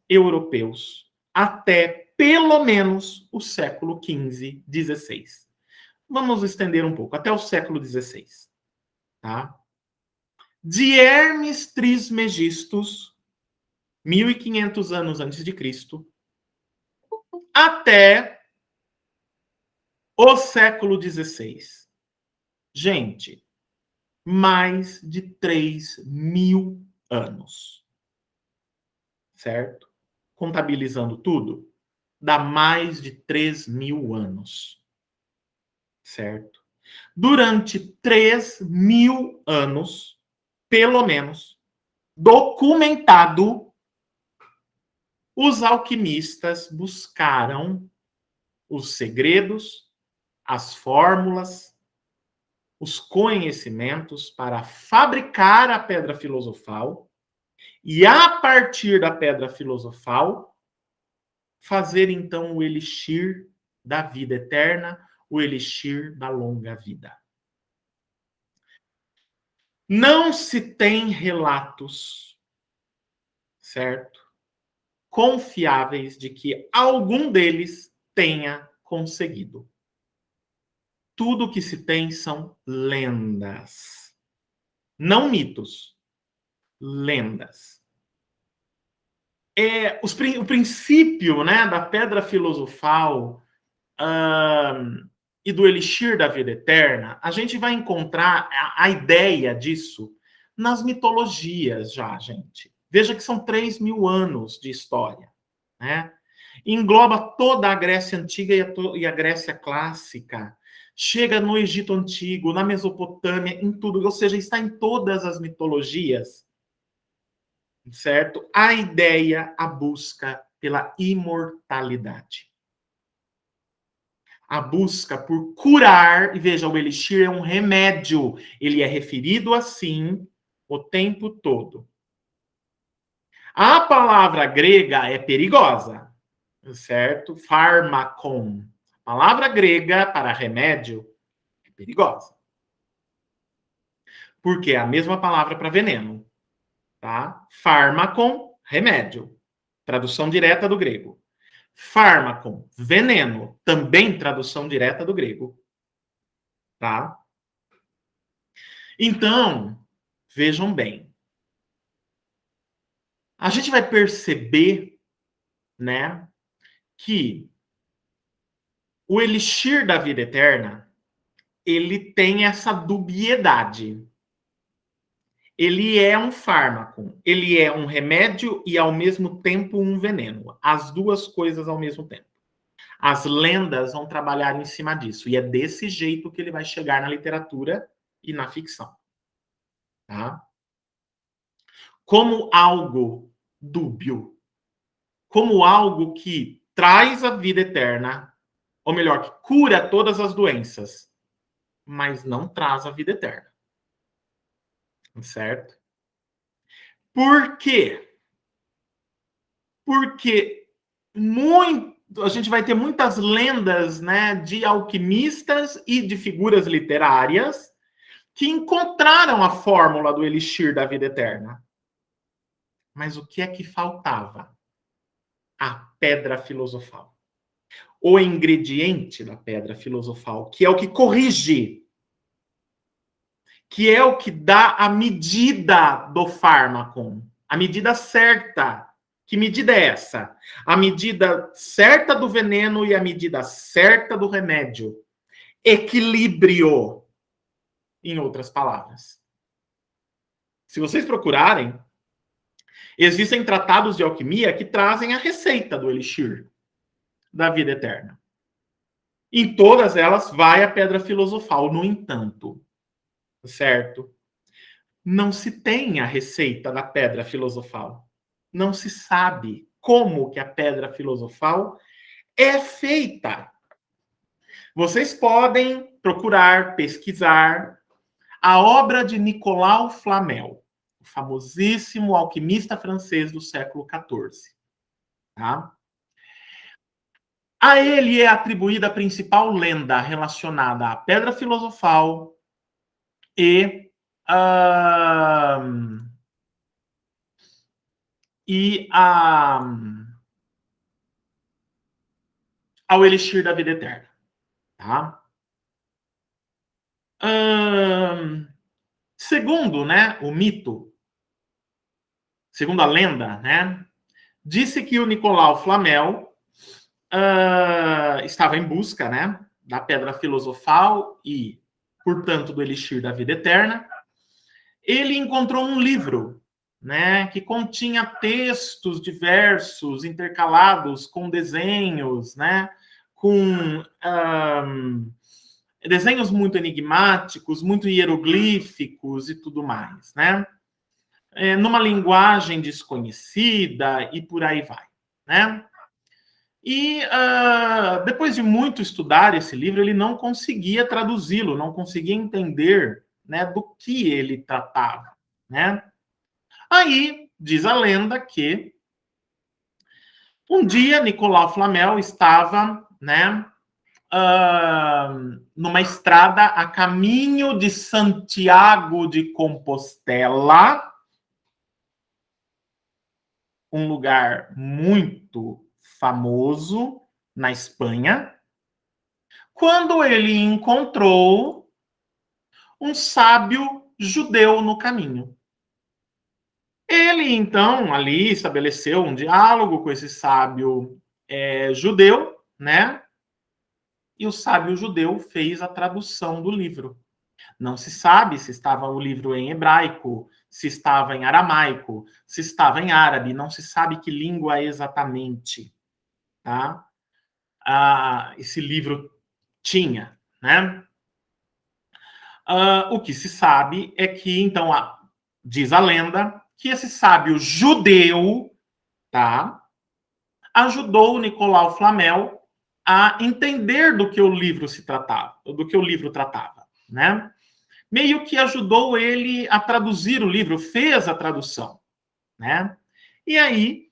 S1: europeus até pelo menos o século XV, XVI. Vamos estender um pouco, até o século XVI, tá? De Hermes Trismegistus, 1500 anos antes de Cristo, até o século XVI. Gente, mais de 3.000 anos. Certo? Contabilizando tudo, dá mais de 3.000 anos. Certo? Durante 3.000 anos, pelo menos, documentado, os alquimistas buscaram os segredos, as fórmulas, os conhecimentos para fabricar a pedra filosofal e, a partir da pedra filosofal, fazer então o elixir da vida eterna, o elixir da longa vida. Não se tem relatos, certo? Confiáveis de que algum deles tenha conseguido. Tudo que se tem são lendas. Não mitos, lendas. O princípio, né, da pedra filosofal e do elixir da vida eterna, a gente vai encontrar a ideia disso nas mitologias já, gente. Veja que são 3.000 anos de história, né? Engloba toda a Grécia Antiga e a Grécia Clássica. Chega no Egito Antigo, na Mesopotâmia, em tudo. Ou seja, está em todas as mitologias, certo? A ideia, a busca pela imortalidade. A busca por curar, e veja, o elixir é um remédio. Ele é referido assim o tempo todo. A palavra grega é perigosa, certo? Pharmakon. A palavra grega para remédio é perigosa. Porque é a mesma palavra para veneno, tá? Pharmakon, remédio. Tradução direta do grego. Fármaco, veneno, também tradução direta do grego. Tá? Então, vejam bem. A gente vai perceber, né, que o elixir da vida eterna, ele tem essa dubiedade. Ele é um fármaco, ele é um remédio e, ao mesmo tempo, um veneno. As duas coisas ao mesmo tempo. As lendas vão trabalhar em cima disso. E é desse jeito que ele vai chegar na literatura e na ficção. Tá? Como algo dúbio. Como algo que traz a vida eterna, ou melhor, que cura todas as doenças, mas não traz a vida eterna. Certo? Por quê? Porque a gente vai ter muitas lendas, né, de alquimistas e de figuras literárias que encontraram a fórmula do elixir da vida eterna. Mas o que é que faltava? A pedra filosofal. O ingrediente da pedra filosofal, que é o que corrige, que é o que dá a medida do fármaco, a medida certa. Que medida é essa? A medida certa do veneno e a medida certa do remédio. Equilíbrio, em outras palavras. Se vocês procurarem, existem tratados de alquimia que trazem a receita do elixir da vida eterna. Em todas elas vai a pedra filosofal, no entanto, certo? Não se tem a receita da pedra filosofal. Não se sabe como que a pedra filosofal é feita. Vocês podem procurar, pesquisar a obra de Nicolau Flamel, o famosíssimo alquimista francês do século XIV. Tá? A ele é atribuída a principal lenda relacionada à pedra filosofal e ao elixir da vida eterna. Tá? Segundo, né, o mito, segundo a lenda, né, disse que o Nicolau Flamel estava em busca, né, da pedra filosofal e, portanto, do elixir da vida eterna. Ele encontrou um livro, né, que continha textos diversos, intercalados com desenhos, né, com desenhos muito enigmáticos, muito hieroglíficos e tudo mais, né? Numa linguagem desconhecida e por aí vai, né? E depois de muito estudar esse livro, ele não conseguia traduzi-lo, não conseguia entender, né, do que ele tratava, né? Aí diz a lenda que um dia Nicolau Flamel estava, né, numa estrada a caminho de Santiago de Compostela, um lugar muito famoso na Espanha, quando ele encontrou um sábio judeu no caminho. Ele, então, ali estabeleceu um diálogo com esse sábio judeu, né? e o sábio judeu fez a tradução do livro. Não se sabe se estava o livro em hebraico, se estava em aramaico, se estava em árabe, não se sabe que língua exatamente, tá? Esse livro tinha, né? O que se sabe é que, então, diz a lenda, que esse sábio judeu, tá, ajudou o Nicolau Flamel a entender do que o livro se tratava, do que o livro tratava, né? Meio que ajudou ele a traduzir o livro, fez a tradução, né? E aí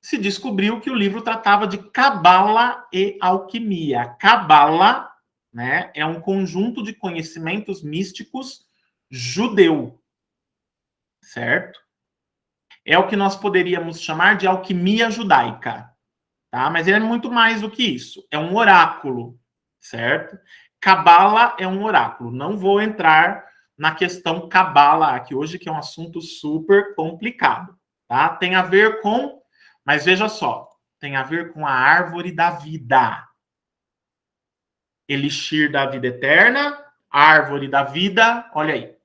S1: se descobriu que o livro tratava de cabala e alquimia. Cabala, né, é um conjunto de conhecimentos místicos judeu, certo? É o que nós poderíamos chamar de alquimia judaica, tá? Mas ele é muito mais do que isso. É um oráculo, certo? Cabala é um oráculo. Não vou entrar na questão cabala aqui hoje, que é um assunto super complicado, tá? Tem a ver com, mas veja só, tem a ver com a árvore da vida. Elixir da vida eterna, árvore da vida, olha aí,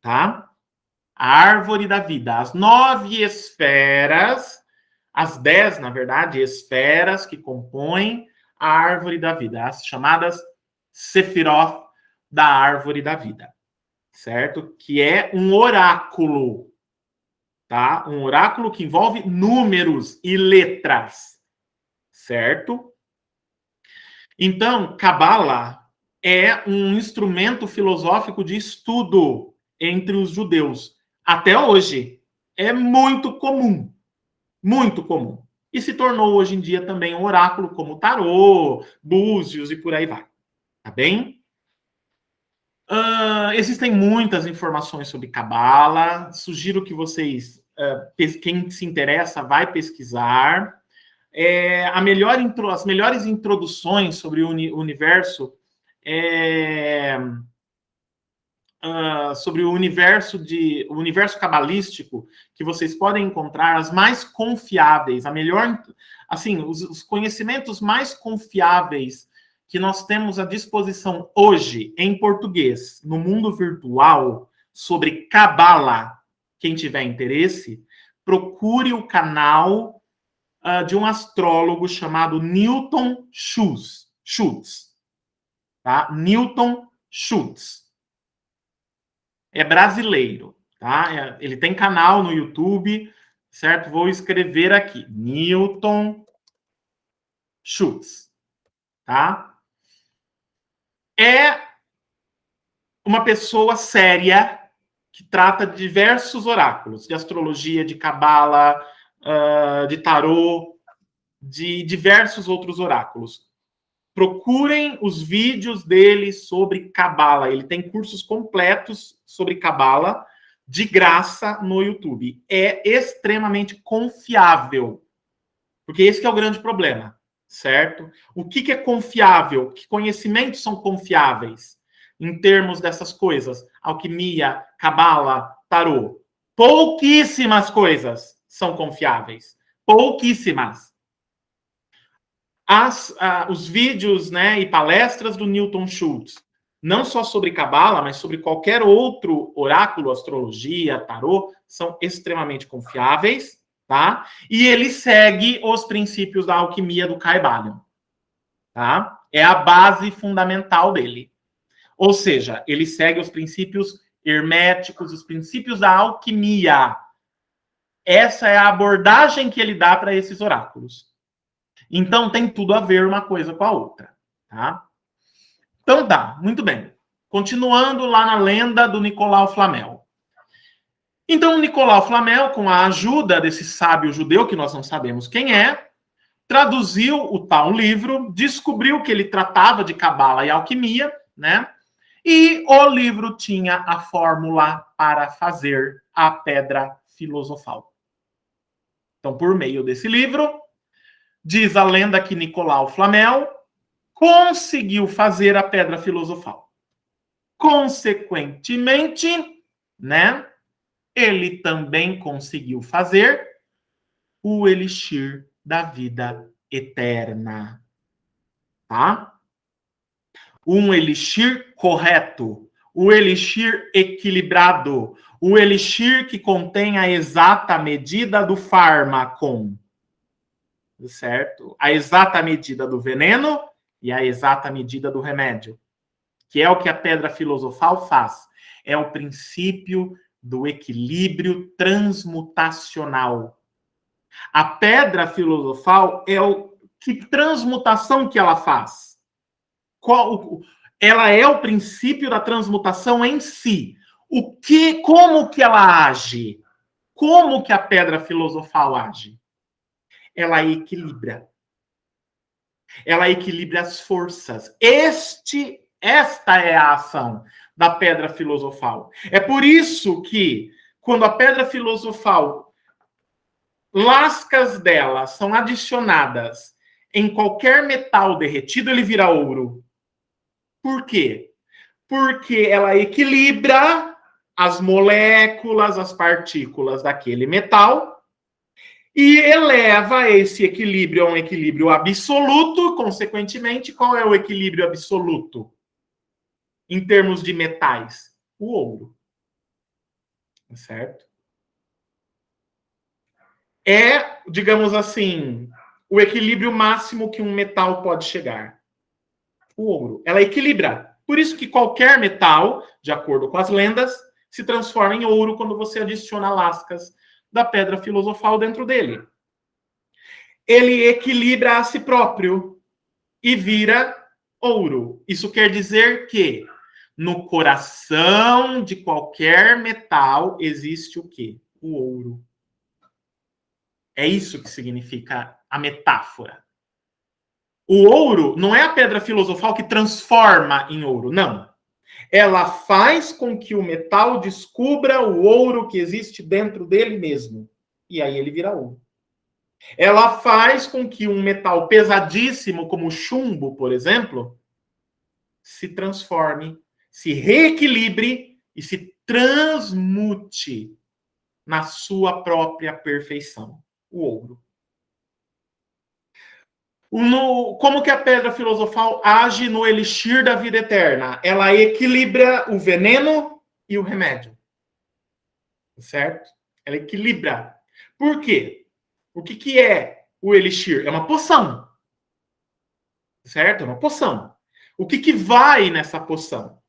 S1: tá? A árvore da vida, as 9 esferas, as 10, na verdade, esferas que compõem a árvore da vida, as chamadas Sefirot da árvore da vida, certo? Que é um oráculo, tá? Um oráculo que envolve números e letras, certo? Então, Cabala é um instrumento filosófico de estudo entre os judeus. Até hoje, é muito comum. Muito comum. E se tornou hoje em dia também um oráculo como Tarô, Búzios e por aí vai. Tá bem? Existem muitas informações sobre Cabala. Sugiro que vocês, quem se interessa, vai pesquisar. As melhores introduções sobre o universo sobre o universo cabalístico que vocês podem encontrar, as mais confiáveis, os conhecimentos mais confiáveis que nós temos à disposição hoje em português no mundo virtual sobre Cabala. Quem tiver interesse, procure o canal de um astrólogo chamado Newton Schultz, tá? Newton Schultz. É brasileiro, tá? Ele tem canal no YouTube, certo? Vou escrever aqui, Newton Schultz, tá? É uma pessoa séria que trata de diversos oráculos, de astrologia, de cabala, de tarô, de diversos outros oráculos. Procurem os vídeos dele sobre cabala. Ele tem cursos completos sobre cabala, de graça, no YouTube. É extremamente confiável. Porque esse que é o grande problema, certo? O que é confiável? Que conhecimentos são confiáveis em termos dessas coisas? Alquimia, cabala, tarô. Pouquíssimas coisas são confiáveis. Pouquíssimas. Os vídeos, né, e palestras do Newton Schultz, não só sobre cabala, mas sobre qualquer outro oráculo, astrologia, tarô, são extremamente confiáveis, tá? E ele segue os princípios da alquimia do Kybalion, tá? É a base fundamental dele. Ou seja, ele segue os princípios herméticos, os princípios da alquimia. Essa é a abordagem que ele dá para esses oráculos. Então, tem tudo a ver uma coisa com a outra, tá? Então, tá, muito bem. Continuando lá na lenda do Nicolau Flamel. Então, o Nicolau Flamel, com a ajuda desse sábio judeu, que nós não sabemos quem é, traduziu o tal livro, descobriu que ele tratava de cabala e alquimia, né? E o livro tinha a fórmula para fazer a pedra filosofal. Então, por meio desse livro, diz a lenda que Nicolau Flamel conseguiu fazer a pedra filosofal. Consequentemente, né, ele também conseguiu fazer o elixir da vida eterna. Tá? um elixir correto, o elixir equilibrado, o elixir que contém a exata medida do fármaco, certo? A exata medida do veneno e a exata medida do remédio, que é o que a pedra filosofal faz. É o princípio do equilíbrio transmutacional. A pedra filosofal é que transmutação que ela faz? Ela é o princípio da transmutação em si. Como que ela age? Como que a pedra filosofal age? Ela equilibra. Ela equilibra as forças. Esta é a ação da pedra filosofal. É por isso que, quando a pedra filosofal, lascas dela são adicionadas em qualquer metal derretido, ele vira ouro. Por quê? Porque ela equilibra as moléculas, as partículas daquele metal e eleva esse equilíbrio a um equilíbrio absoluto. Consequentemente, qual é o equilíbrio absoluto em termos de metais? O ouro. Certo? É, digamos assim, o equilíbrio máximo que um metal pode chegar. O ouro. Ela equilibra. Por isso que qualquer metal, de acordo com as lendas, se transforma em ouro quando você adiciona lascas da pedra filosofal dentro dele. Ele equilibra a si próprio e vira ouro. Isso quer dizer que no coração de qualquer metal existe o quê? O ouro. É isso que significa a metáfora. O ouro não é a pedra filosofal que transforma em ouro, não. Ela faz com que o metal descubra o ouro que existe dentro dele mesmo. E aí ele vira ouro. Ela faz com que um metal pesadíssimo, como o chumbo, por exemplo, se transforme, se reequilibre e se transmute na sua própria perfeição. O ouro. Como que a pedra filosofal age no elixir da vida eterna? Ela equilibra o veneno e o remédio. Certo? Ela equilibra. Por quê? O que é o elixir? É uma poção. Certo? É uma poção. O que vai nessa poção?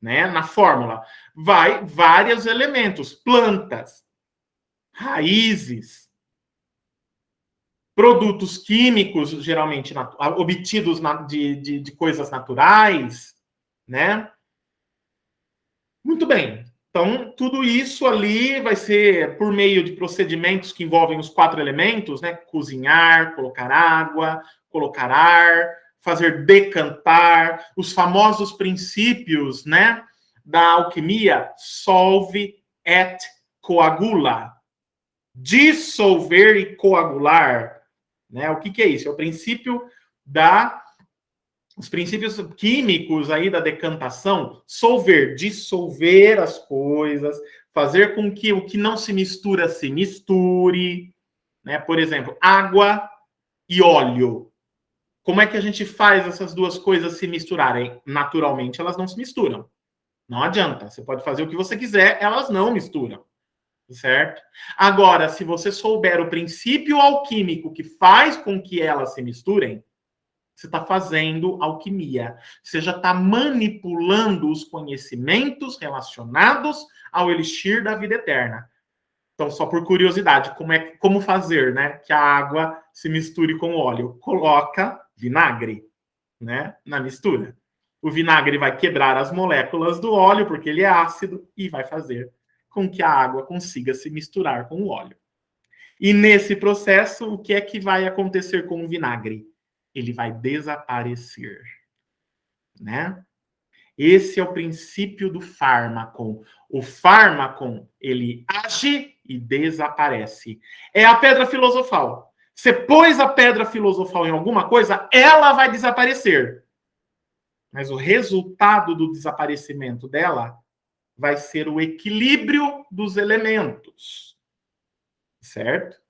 S1: Né? Na fórmula. Vai vários elementos. Plantas. Raízes. Produtos químicos, geralmente obtidos de coisas naturais, né? Muito bem. Então, tudo isso ali vai ser por meio de procedimentos que envolvem os 4 elementos, né? Cozinhar, colocar água, colocar ar, fazer decantar, os famosos princípios, né? Da alquimia, solve et coagula. Dissolver e coagular. Né? O que é isso? É o princípio os princípios químicos aí da decantação, dissolver as coisas, fazer com que o que não se mistura se misture, né? Por exemplo, água e óleo. Como é que a gente faz essas duas coisas se misturarem? Naturalmente, elas não se misturam. Não adianta. Você pode fazer o que você quiser, elas não misturam. Certo? Agora, se você souber o princípio alquímico que faz com que elas se misturem, você está fazendo alquimia. Você já está manipulando os conhecimentos relacionados ao elixir da vida eterna. Então, só por curiosidade, como fazer, né, que a água se misture com o óleo? Coloca vinagre, né, na mistura. O vinagre vai quebrar as moléculas do óleo, porque ele é ácido, e vai fazer com que a água consiga se misturar com o óleo. E nesse processo, o que é que vai acontecer com o vinagre? Ele vai desaparecer, né? Esse é o princípio do fármaco. O fármaco, ele age e desaparece. É a pedra filosofal. Você pôs a pedra filosofal em alguma coisa, ela vai desaparecer. Mas o resultado do desaparecimento dela vai ser o equilíbrio dos elementos. Certo?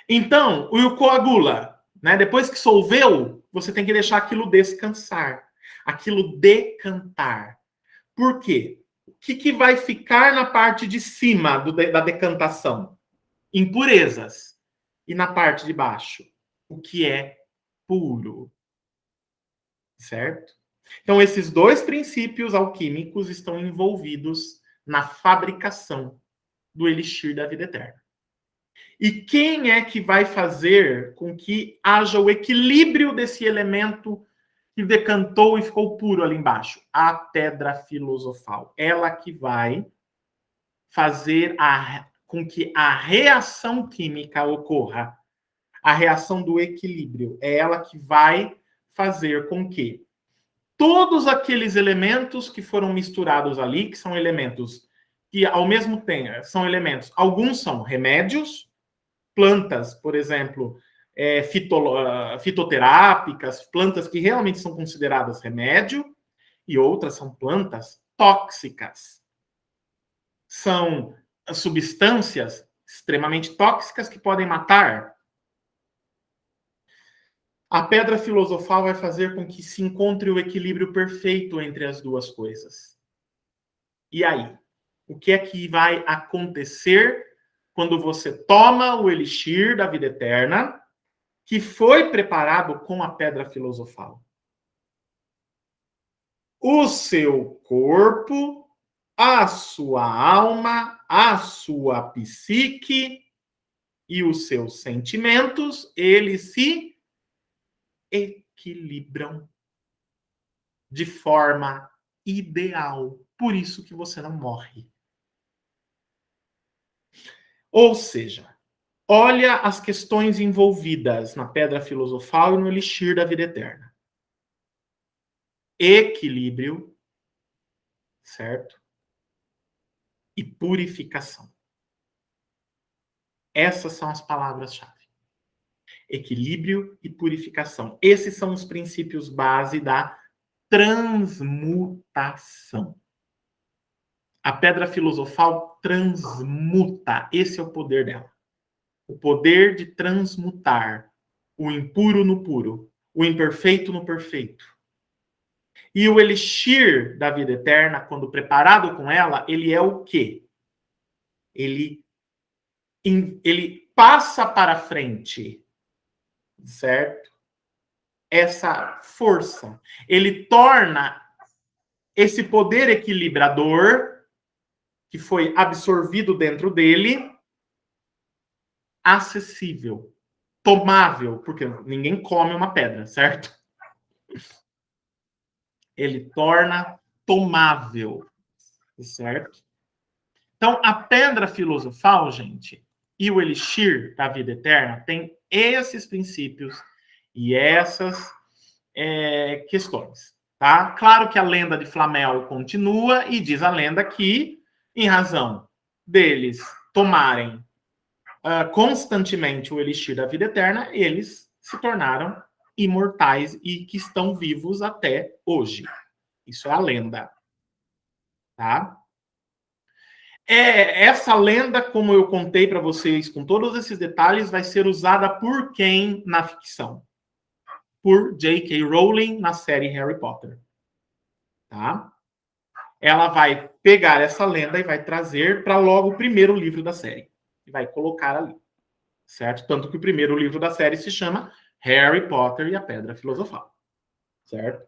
S1: Então, o coagula, né? Depois que solveu, você tem que deixar aquilo descansar. aquilo decantar. Por quê? O que vai ficar na parte de cima da decantação? Impurezas. E na parte de baixo? O que é puro. Certo? Então, esses dois princípios alquímicos estão envolvidos na fabricação do elixir da vida eterna. E quem é que vai fazer com que haja o equilíbrio desse elemento que decantou e ficou puro ali embaixo? A pedra filosofal. Ela que vai fazer com que a reação química ocorra. A reação do equilíbrio. É ela que vai fazer com que todos aqueles elementos que foram misturados ali, que são elementos que, ao mesmo tempo, são elementos, alguns são remédios, plantas, por exemplo, fitoterápicas, plantas que realmente são consideradas remédio, e outras são plantas tóxicas. São substâncias extremamente tóxicas que podem matar. A pedra filosofal vai fazer com que se encontre o equilíbrio perfeito entre as duas coisas. E aí? O que é que vai acontecer quando você toma o elixir da vida eterna, que foi preparado com a pedra filosofal? O seu corpo, a sua alma, a sua psique e os seus sentimentos, eles se equilibram de forma ideal. Por isso que você não morre. Ou seja, olha as questões envolvidas na pedra filosofal e no elixir da vida eterna. Equilíbrio, certo? E purificação. Essas são as palavras-chave. Equilíbrio e purificação. Esses são os princípios base da transmutação. A pedra filosofal transmuta. Esse é o poder dela. O poder de transmutar o impuro no puro, o imperfeito no perfeito. E o elixir da vida eterna, quando preparado com ela, ele é o quê? Ele passa para frente, certo? Essa força. Ele torna esse poder equilibrador que foi absorvido dentro dele acessível, tomável, porque ninguém come uma pedra, certo? Ele torna tomável, certo? Então, a pedra filosofal, gente, e o elixir da vida eterna tem esses princípios e essas questões, tá? Claro que a lenda de Flamel continua e diz a lenda que, em razão deles tomarem constantemente o elixir da vida eterna, eles se tornaram imortais e que estão vivos até hoje. Isso é a lenda, tá? Essa lenda, como eu contei para vocês com todos esses detalhes, vai ser usada por quem na ficção? Por J.K. Rowling na série Harry Potter. Tá? Ela vai pegar essa lenda e vai trazer para logo o primeiro livro da série. E vai colocar ali. Certo? Tanto que o primeiro livro da série se chama Harry Potter e a Pedra Filosofal. Certo?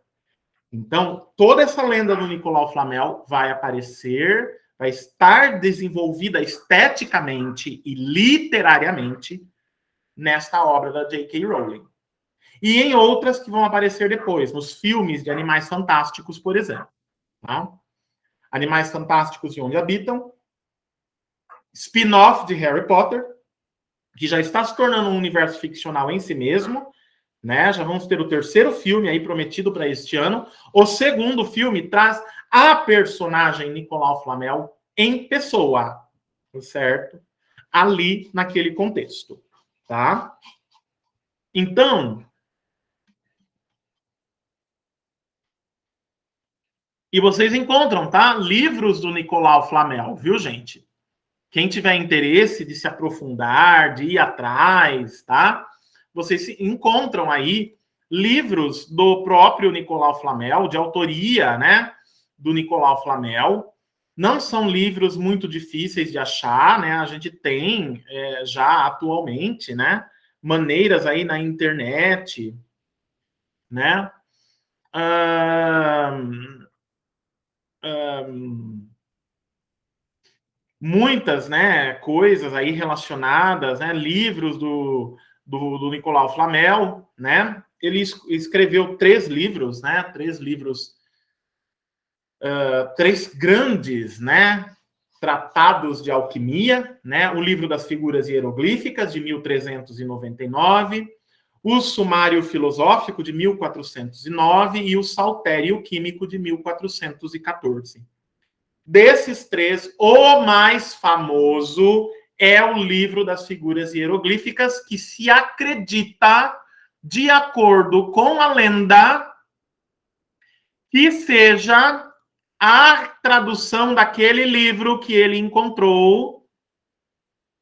S1: Então, toda essa lenda do Nicolau Flamel vai aparecer, vai estar desenvolvida esteticamente e literariamente nesta obra da J.K. Rowling. E em outras que vão aparecer depois, nos filmes de Animais Fantásticos, por exemplo. Tá? Animais Fantásticos e Onde Habitam, spin-off de Harry Potter, que já está se tornando um universo ficcional em si mesmo, né? Já vamos ter o terceiro filme aí prometido para este ano. O segundo filme traz a personagem Nicolau Flamel em pessoa, certo? Ali naquele contexto, tá? Então, e vocês encontram, tá? Livros do Nicolau Flamel, viu, gente? Quem tiver interesse de se aprofundar, de ir atrás, tá? Vocês encontram aí livros do próprio Nicolau Flamel, de autoria, né, do Nicolau Flamel. Não são livros muito difíceis de achar, né? A gente tem já atualmente, né, maneiras aí na internet, né? Muitas, né, coisas aí relacionadas, né, livros do Nicolau Flamel, né? Ele escreveu 3 livros, né? 3 livros, 3 grandes, né, tratados de alquimia, né? O livro das figuras hieroglíficas, de 1399, o Sumário Filosófico, de 1409, e o Saltério Químico, de 1414. Desses 3, o mais famoso é o livro das figuras hieroglíficas, que se acredita, de acordo com a lenda, que seja a tradução daquele livro que ele encontrou,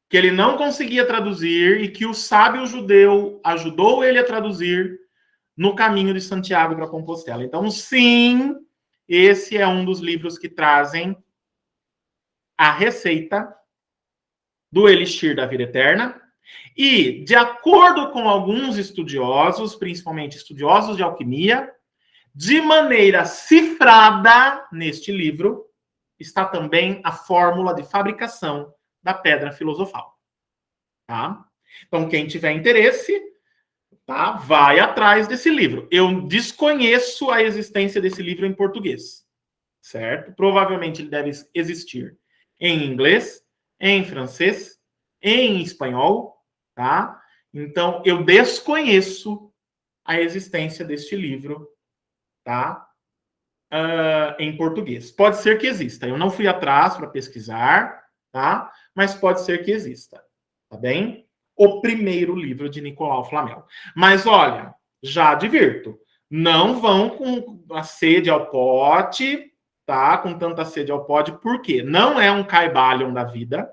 S1: que ele não conseguia traduzir e que o sábio judeu ajudou ele a traduzir no caminho de Santiago para Compostela. Então, sim, esse é um dos livros que trazem a receita do elixir da vida eterna. E, de acordo com alguns estudiosos, principalmente estudiosos de alquimia, de maneira cifrada neste livro, está também a fórmula de fabricação da pedra filosofal. Tá? Então, quem tiver interesse, tá, vai atrás desse livro. Eu desconheço a existência desse livro em português, certo? Provavelmente ele deve existir em inglês, em francês, em espanhol, tá? Então, eu desconheço a existência deste livro, tá? Em português. Pode ser que exista. Eu não fui atrás para pesquisar, tá? Mas pode ser que exista, tá bem? O primeiro livro de Nicolau Flamel. Mas, olha, já advirto, não vão com a sede ao pote, tá? Com tanta sede ao pote, por quê? Não é um Caibalion da vida,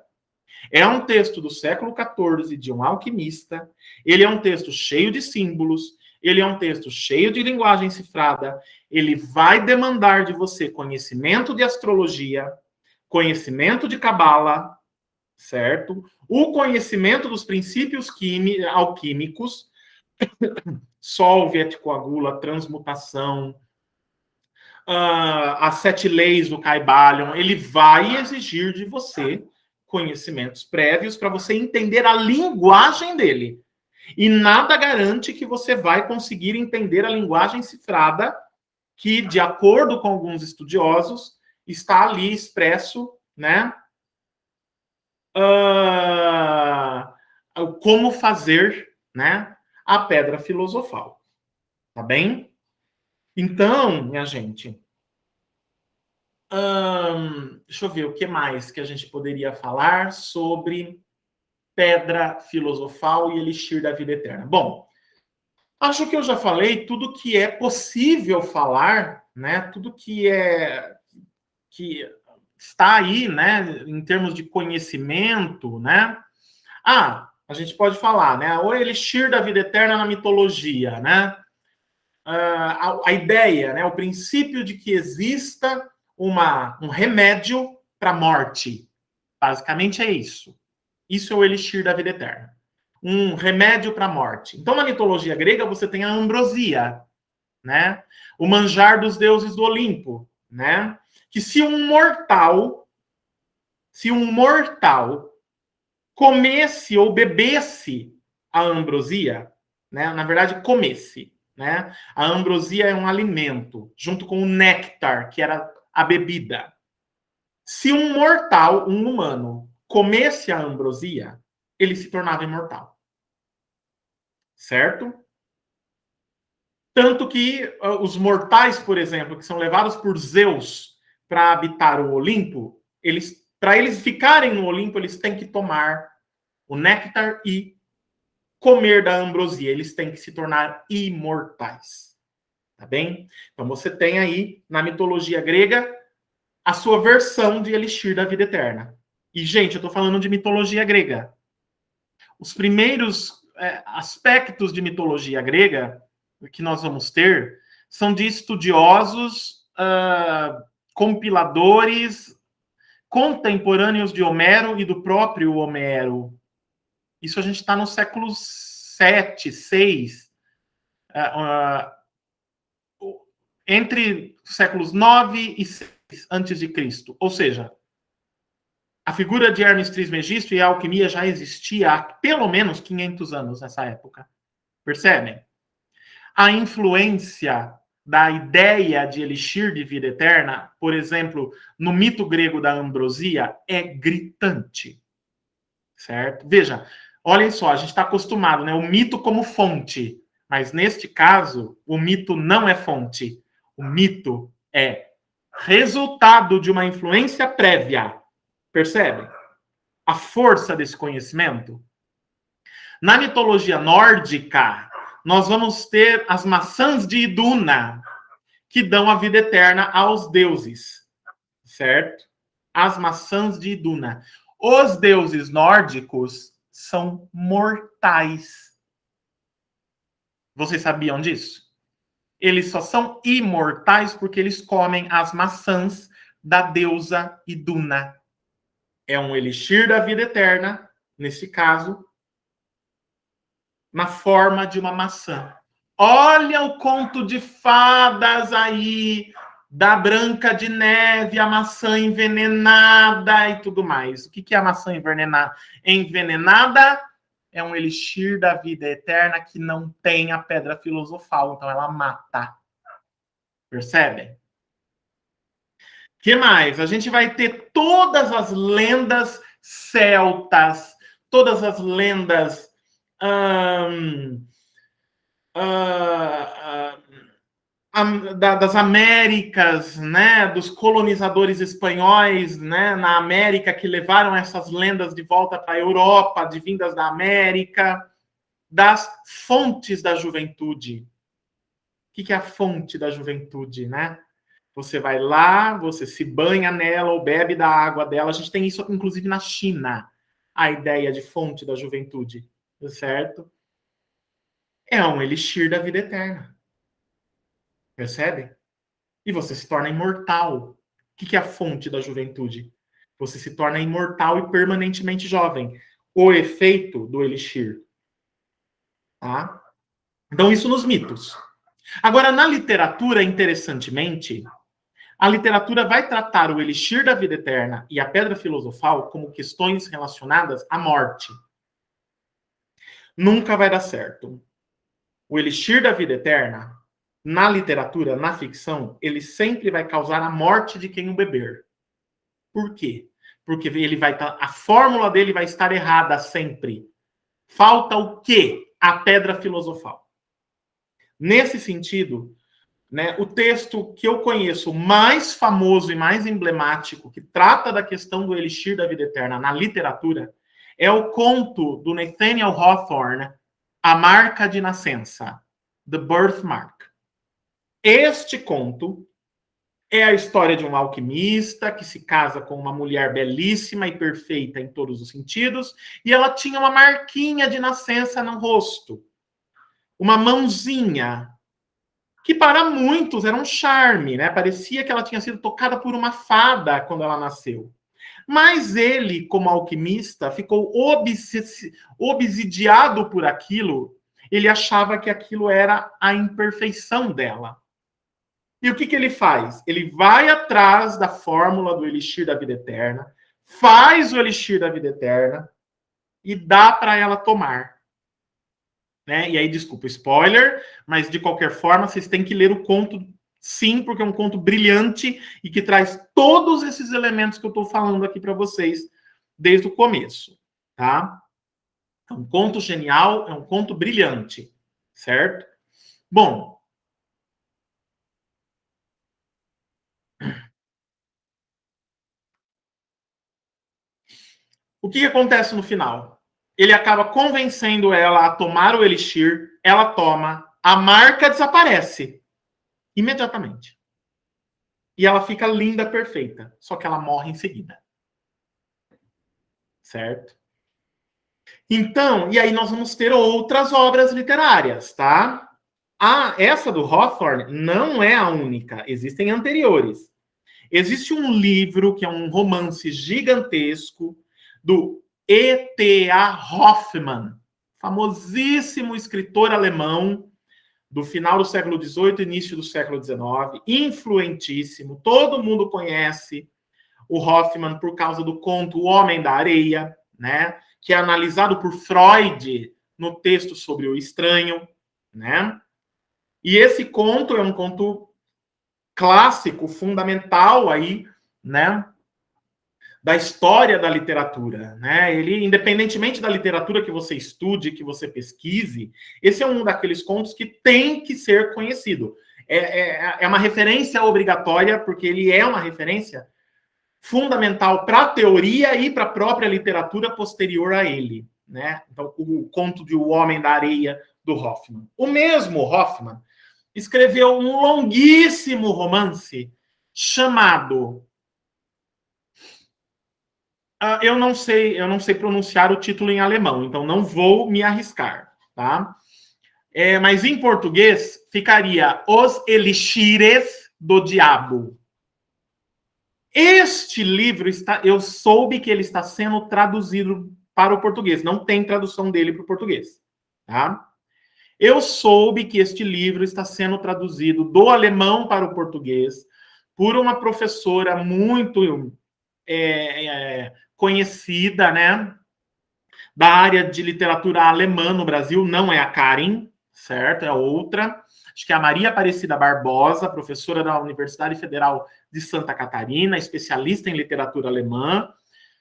S1: é um texto do século XIV de um alquimista, ele é um texto cheio de símbolos, ele é um texto cheio de linguagem cifrada, ele vai demandar de você conhecimento de astrologia, conhecimento de cabala, certo? O conhecimento dos princípios alquímicos, solve, eticoagula, transmutação, as 7 leis do Caibalion, ele vai exigir de você conhecimentos prévios para você entender a linguagem dele. E nada garante que você vai conseguir entender a linguagem cifrada que, de acordo com alguns estudiosos, está ali expresso, né? Como fazer, né, a pedra filosofal. Tá bem? Então, minha gente, deixa eu ver o que mais que a gente poderia falar sobre pedra filosofal e elixir da vida eterna. Bom, acho que eu já falei tudo que é possível falar, né? Tudo que está aí, né? Em termos de conhecimento, né? A gente pode falar, né? O elixir da vida eterna na mitologia, né? A ideia, né? O princípio de que exista um remédio para a morte. Basicamente é isso. Isso é o elixir da vida eterna. Um remédio para a morte. Então, na mitologia grega, você tem a ambrosia, né? O manjar dos deuses do Olimpo, né? Que se um mortal comesse ou bebesse a ambrosia, né? Na verdade, comesse, né? A ambrosia é um alimento, junto com o néctar, que era a bebida. Se um mortal, um humano, comesse a ambrosia, ele se tornava imortal. Certo? Tanto que os mortais, por exemplo, que são levados por Zeus para habitar o Olimpo, para eles ficarem no Olimpo, eles têm que tomar o néctar e comer da ambrosia. Eles têm que se tornar imortais. Tá bem? Então você tem aí, na mitologia grega, a sua versão de elixir da vida eterna. E, gente, eu estou falando de mitologia grega. Os primeiros aspectos de mitologia grega que nós vamos ter são de estudiosos, compiladores, contemporâneos de Homero e do próprio Homero. Isso a gente está no século VII, VI, entre séculos 9 e 6 antes de Cristo. Ou seja, a figura de Hermes Trismegisto e a alquimia já existia há pelo menos 500 anos nessa época. Percebem? A influência da ideia de elixir de vida eterna, por exemplo, no mito grego da ambrosia, é gritante. Certo? Veja, olhem só, a gente está acostumado, né? O mito como fonte. Mas, neste caso, o mito não é fonte. O mito é resultado de uma influência prévia. Percebem? A força desse conhecimento. Na mitologia nórdica, nós vamos ter as maçãs de Iduna, que dão a vida eterna aos deuses. Certo? As maçãs de Iduna. Os deuses nórdicos são mortais. Vocês sabiam disso? Eles só são imortais porque eles comem as maçãs da deusa Iduna. É um elixir da vida eterna, nesse caso, na forma de uma maçã. Olha o conto de fadas aí, da Branca de Neve, a maçã envenenada e tudo mais. O que é a maçã envenenada? Envenenada é um elixir da vida eterna que não tem a pedra filosofal, então ela mata. Percebem? O que mais? A gente vai ter todas as lendas celtas, todas as lendas das Américas, né, dos colonizadores espanhóis, né, na América, que levaram essas lendas de volta para a Europa, de vindas da América, das fontes da juventude. O que é a fonte da juventude, né? Você vai lá, você se banha nela ou bebe da água dela. A gente tem isso, inclusive, na China, a ideia de fonte da juventude, certo? É um elixir da vida eterna. Percebe? E você se torna imortal. O que é a fonte da juventude? Você se torna imortal e permanentemente jovem. O efeito do elixir. Tá? Então, isso nos mitos. Agora, na literatura, interessantemente, a literatura vai tratar o elixir da vida eterna e a pedra filosofal como questões relacionadas à morte. Nunca vai dar certo. O elixir da vida eterna, na literatura, na ficção, ele sempre vai causar a morte de quem o beber. Por quê? Porque ele vai a fórmula dele vai estar errada sempre. Falta o quê? A pedra filosofal. Nesse sentido, né, o texto que eu conheço mais famoso e mais emblemático que trata da questão do elixir da vida eterna na literatura é o conto do Nathaniel Hawthorne, A Marca de Nascença, The Birthmark. Este conto é a história de um alquimista que se casa com uma mulher belíssima e perfeita em todos os sentidos, e ela tinha uma marquinha de nascença no rosto, uma mãozinha, que para muitos era um charme, né? Parecia que ela tinha sido tocada por uma fada quando ela nasceu. Mas ele, como alquimista, ficou obsidiado por aquilo. Ele achava que aquilo era a imperfeição dela. E o que ele faz? Ele vai atrás da fórmula do elixir da vida eterna, faz o elixir da vida eterna e dá para ela tomar. Né? E aí, desculpa, spoiler, mas de qualquer forma, vocês têm que ler o conto, sim, porque é um conto brilhante e que traz todos esses elementos que eu estou falando aqui para vocês desde o começo, tá? É um conto genial, é um conto brilhante, certo? Bom, o que acontece no final? Ele acaba convencendo ela a tomar o elixir, ela toma, a marca desaparece imediatamente. E ela fica linda, perfeita. Só que ela morre em seguida. Certo? Então, e aí nós vamos ter outras obras literárias, tá? Essa do Hawthorne não é a única, existem anteriores. Existe um livro que é um romance gigantesco do E.T.A. Hoffmann, famosíssimo escritor alemão do final do século XVIII, início do século XIX, influentíssimo. Todo mundo conhece o Hoffmann por causa do conto O Homem da Areia, né? Que é analisado por Freud no texto sobre o estranho, né? E esse conto é um conto clássico, fundamental aí, né? Da história da literatura, né? Ele, independentemente da literatura que você estude, que você pesquise, esse é um daqueles contos que tem que ser conhecido. É uma referência obrigatória, porque ele é uma referência fundamental para a teoria e para a própria literatura posterior a ele, né? Então, o conto de O Homem da Areia, do Hoffmann. O mesmo Hoffmann escreveu um longuíssimo romance chamado... eu não sei pronunciar o título em alemão, então não vou me arriscar, tá? Mas em português ficaria Os Elixires do Diabo. Este livro eu soube que ele está sendo traduzido para o português, não tem tradução dele para o português, tá? Eu soube que este livro está sendo traduzido do alemão para o português por uma professora muito conhecida, né, da área de literatura alemã no Brasil. Não é a Karen, certo? É outra. Acho que é a Maria Aparecida Barbosa, professora da Universidade Federal de Santa Catarina, especialista em literatura alemã.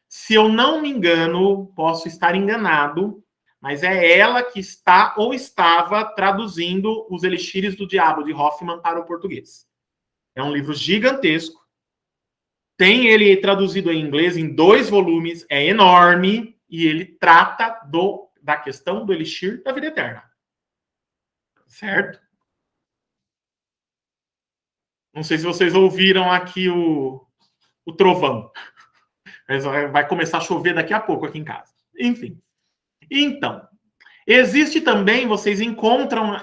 S1: Se eu não me engano, posso estar enganado, mas é ela que está ou estava traduzindo Os Elixires do Diabo, de Hoffmann, para o português. É um livro gigantesco. Tem ele traduzido em inglês em 2 volumes, é enorme, e ele trata da questão do elixir da vida eterna. Certo? Não sei se vocês ouviram aqui o trovão. Mas vai começar a chover daqui a pouco aqui em casa. Enfim. Então, existe também, vocês encontram,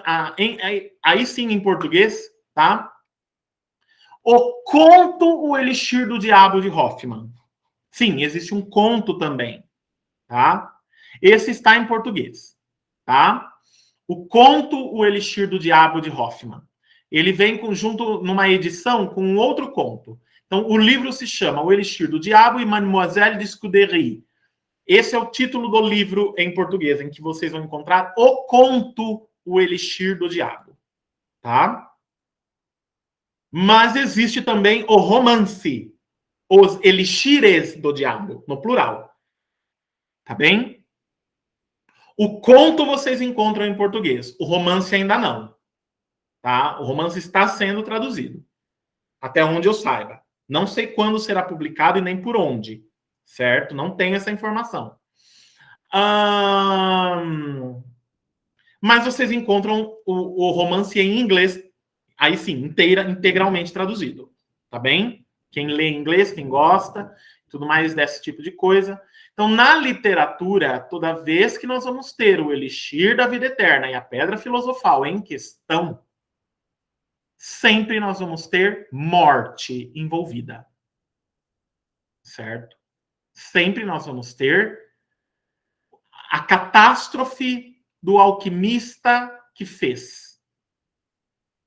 S1: aí sim em português, tá? O conto O Elixir do Diabo, de Hoffmann. Sim, existe um conto também, tá? Esse está em português, tá? O conto O Elixir do Diabo, de Hoffmann. Ele vem junto numa edição com um outro conto. Então, o livro se chama O Elixir do Diabo e Mademoiselle de Scudéry. Esse é o título do livro em português, em que vocês vão encontrar o conto O Elixir do Diabo, tá? Mas existe também o romance, Os Elixires do Diabo, no plural. Tá bem? O conto vocês encontram em português, o romance ainda não. Tá? O romance está sendo traduzido, até onde eu saiba. Não sei quando será publicado e nem por onde, certo? Não tenho essa informação. Mas vocês encontram o romance em inglês, aí sim, integralmente traduzido, tá bem? Quem lê inglês, quem gosta, tudo mais desse tipo de coisa. Então, na literatura, toda vez que nós vamos ter o elixir da vida eterna e a pedra filosofal em questão, sempre nós vamos ter morte envolvida, certo? Sempre nós vamos ter a catástrofe do alquimista que fez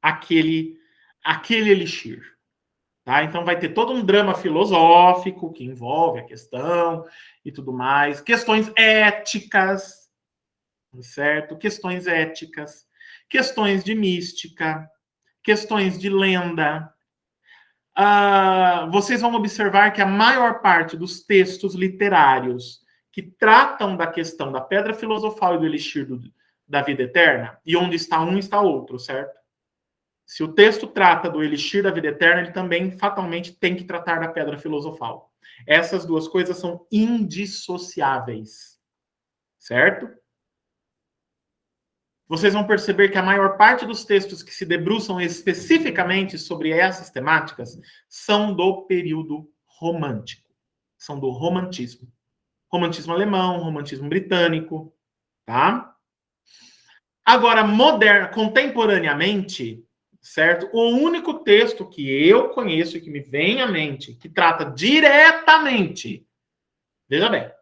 S1: aquele elixir. Tá? Então vai ter todo um drama filosófico que envolve a questão e tudo mais. Questões éticas, certo? Questões éticas, questões de mística, questões de lenda. Vocês vão observar que a maior parte dos textos literários que tratam da questão da pedra filosofal e do elixir da vida eterna, e onde está um, está outro, certo? Se o texto trata do elixir da vida eterna, ele também fatalmente tem que tratar da pedra filosofal. Essas duas coisas são indissociáveis, certo? Vocês vão perceber que a maior parte dos textos que se debruçam especificamente sobre essas temáticas são do período romântico, são do romantismo. Romantismo alemão, romantismo britânico, tá? Agora, contemporaneamente, certo? O único texto que eu conheço e que me vem à mente, que trata diretamente, veja bem,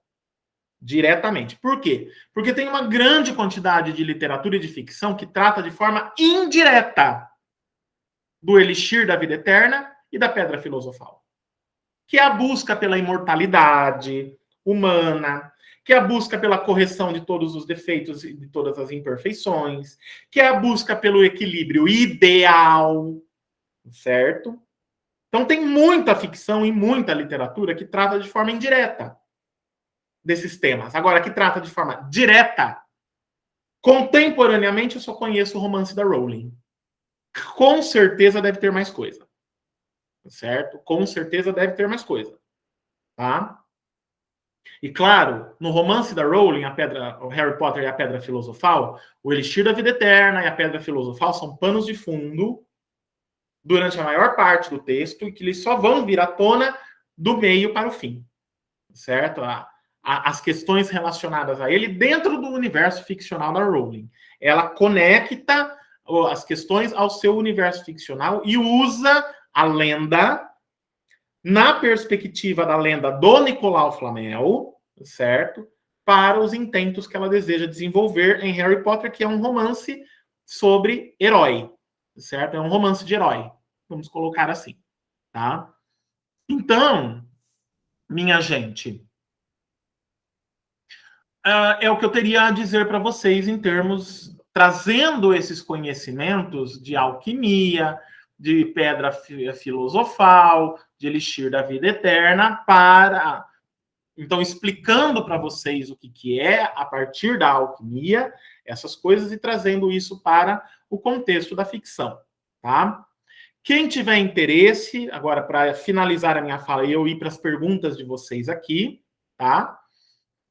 S1: diretamente. Por quê? Porque tem uma grande quantidade de literatura e de ficção que trata de forma indireta do elixir da vida eterna e da pedra filosofal, que é a busca pela imortalidade humana, que é a busca pela correção de todos os defeitos e de todas as imperfeições, que é a busca pelo equilíbrio ideal, certo? Então tem muita ficção e muita literatura que trata de forma indireta desses temas. Agora, que trata de forma direta, contemporaneamente eu só conheço o romance da Rowling. Com certeza deve ter mais coisa. Certo? Com certeza deve ter mais coisa. Tá? E claro, no romance da Rowling, o Harry Potter e a Pedra Filosofal, o Elixir da Vida Eterna e a Pedra Filosofal são panos de fundo durante a maior parte do texto e que eles só vão vir à tona do meio para o fim. Certo? As questões relacionadas a ele dentro do universo ficcional da Rowling. Ela conecta as questões ao seu universo ficcional e usa a lenda na perspectiva da lenda do Nicolau Flamel, certo? Para os intentos que ela deseja desenvolver em Harry Potter, que é um romance sobre herói, certo? É um romance de herói, vamos colocar assim, tá? Então, minha gente, é o que eu teria a dizer para vocês em termos, trazendo esses conhecimentos de alquimia, de pedra filosofal, de elixir da vida eterna, então, explicando para vocês o que é, a partir da alquimia, essas coisas, e trazendo isso para o contexto da ficção, tá? Quem tiver interesse, agora, para finalizar a minha fala e eu ir para as perguntas de vocês aqui, tá?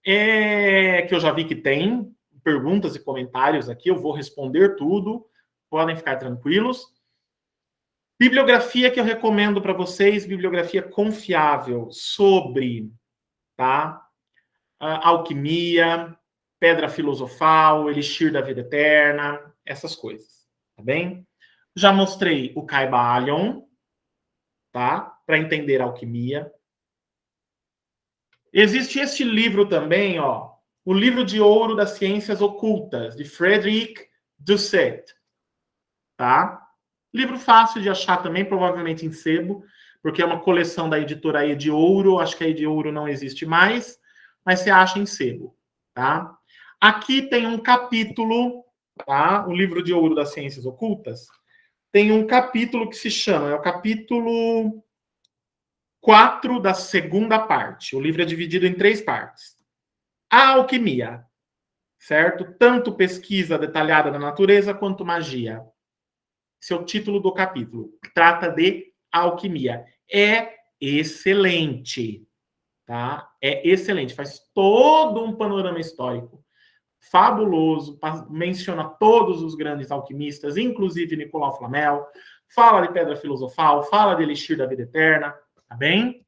S1: Que eu já vi que tem perguntas e comentários aqui, eu vou responder tudo, podem ficar tranquilos. Bibliografia que eu recomendo para vocês, bibliografia confiável sobre, tá? Alquimia, pedra filosofal, elixir da vida eterna, essas coisas, tá bem? Já mostrei o Kybalion, tá? Para entender a alquimia. Existe este livro também, ó, o Livro de Ouro das Ciências Ocultas, de Frédéric Doucet, tá? Livro fácil de achar também, provavelmente em sebo, porque é uma coleção da editora E de Ouro, acho que a E de Ouro não existe mais, mas você acha em sebo, tá? Aqui tem um capítulo, tá? O Livro de Ouro das Ciências Ocultas, tem um capítulo que se chama, é o capítulo 4 da segunda parte. O livro é dividido em 3 partes. A alquimia, certo? Tanto pesquisa detalhada da natureza quanto magia. Esse é o título do capítulo. Trata de alquimia. É excelente, tá? É excelente. Faz todo um panorama histórico fabuloso, menciona todos os grandes alquimistas, inclusive Nicolau Flamel, fala de pedra filosofal, fala de elixir da vida eterna, tá bem?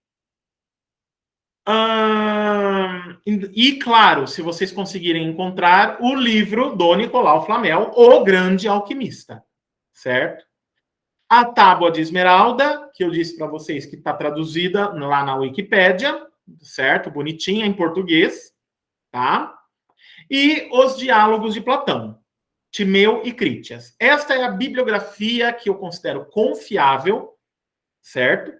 S1: E, claro, se vocês conseguirem encontrar o livro do Nicolau Flamel, O Grande Alquimista, certo? A Tábua de Esmeralda, que eu disse para vocês que está traduzida lá na Wikipédia, certo? Bonitinha, em português, tá? E os Diálogos de Platão, Timeu e Crítias. Esta é a bibliografia que eu considero confiável, certo?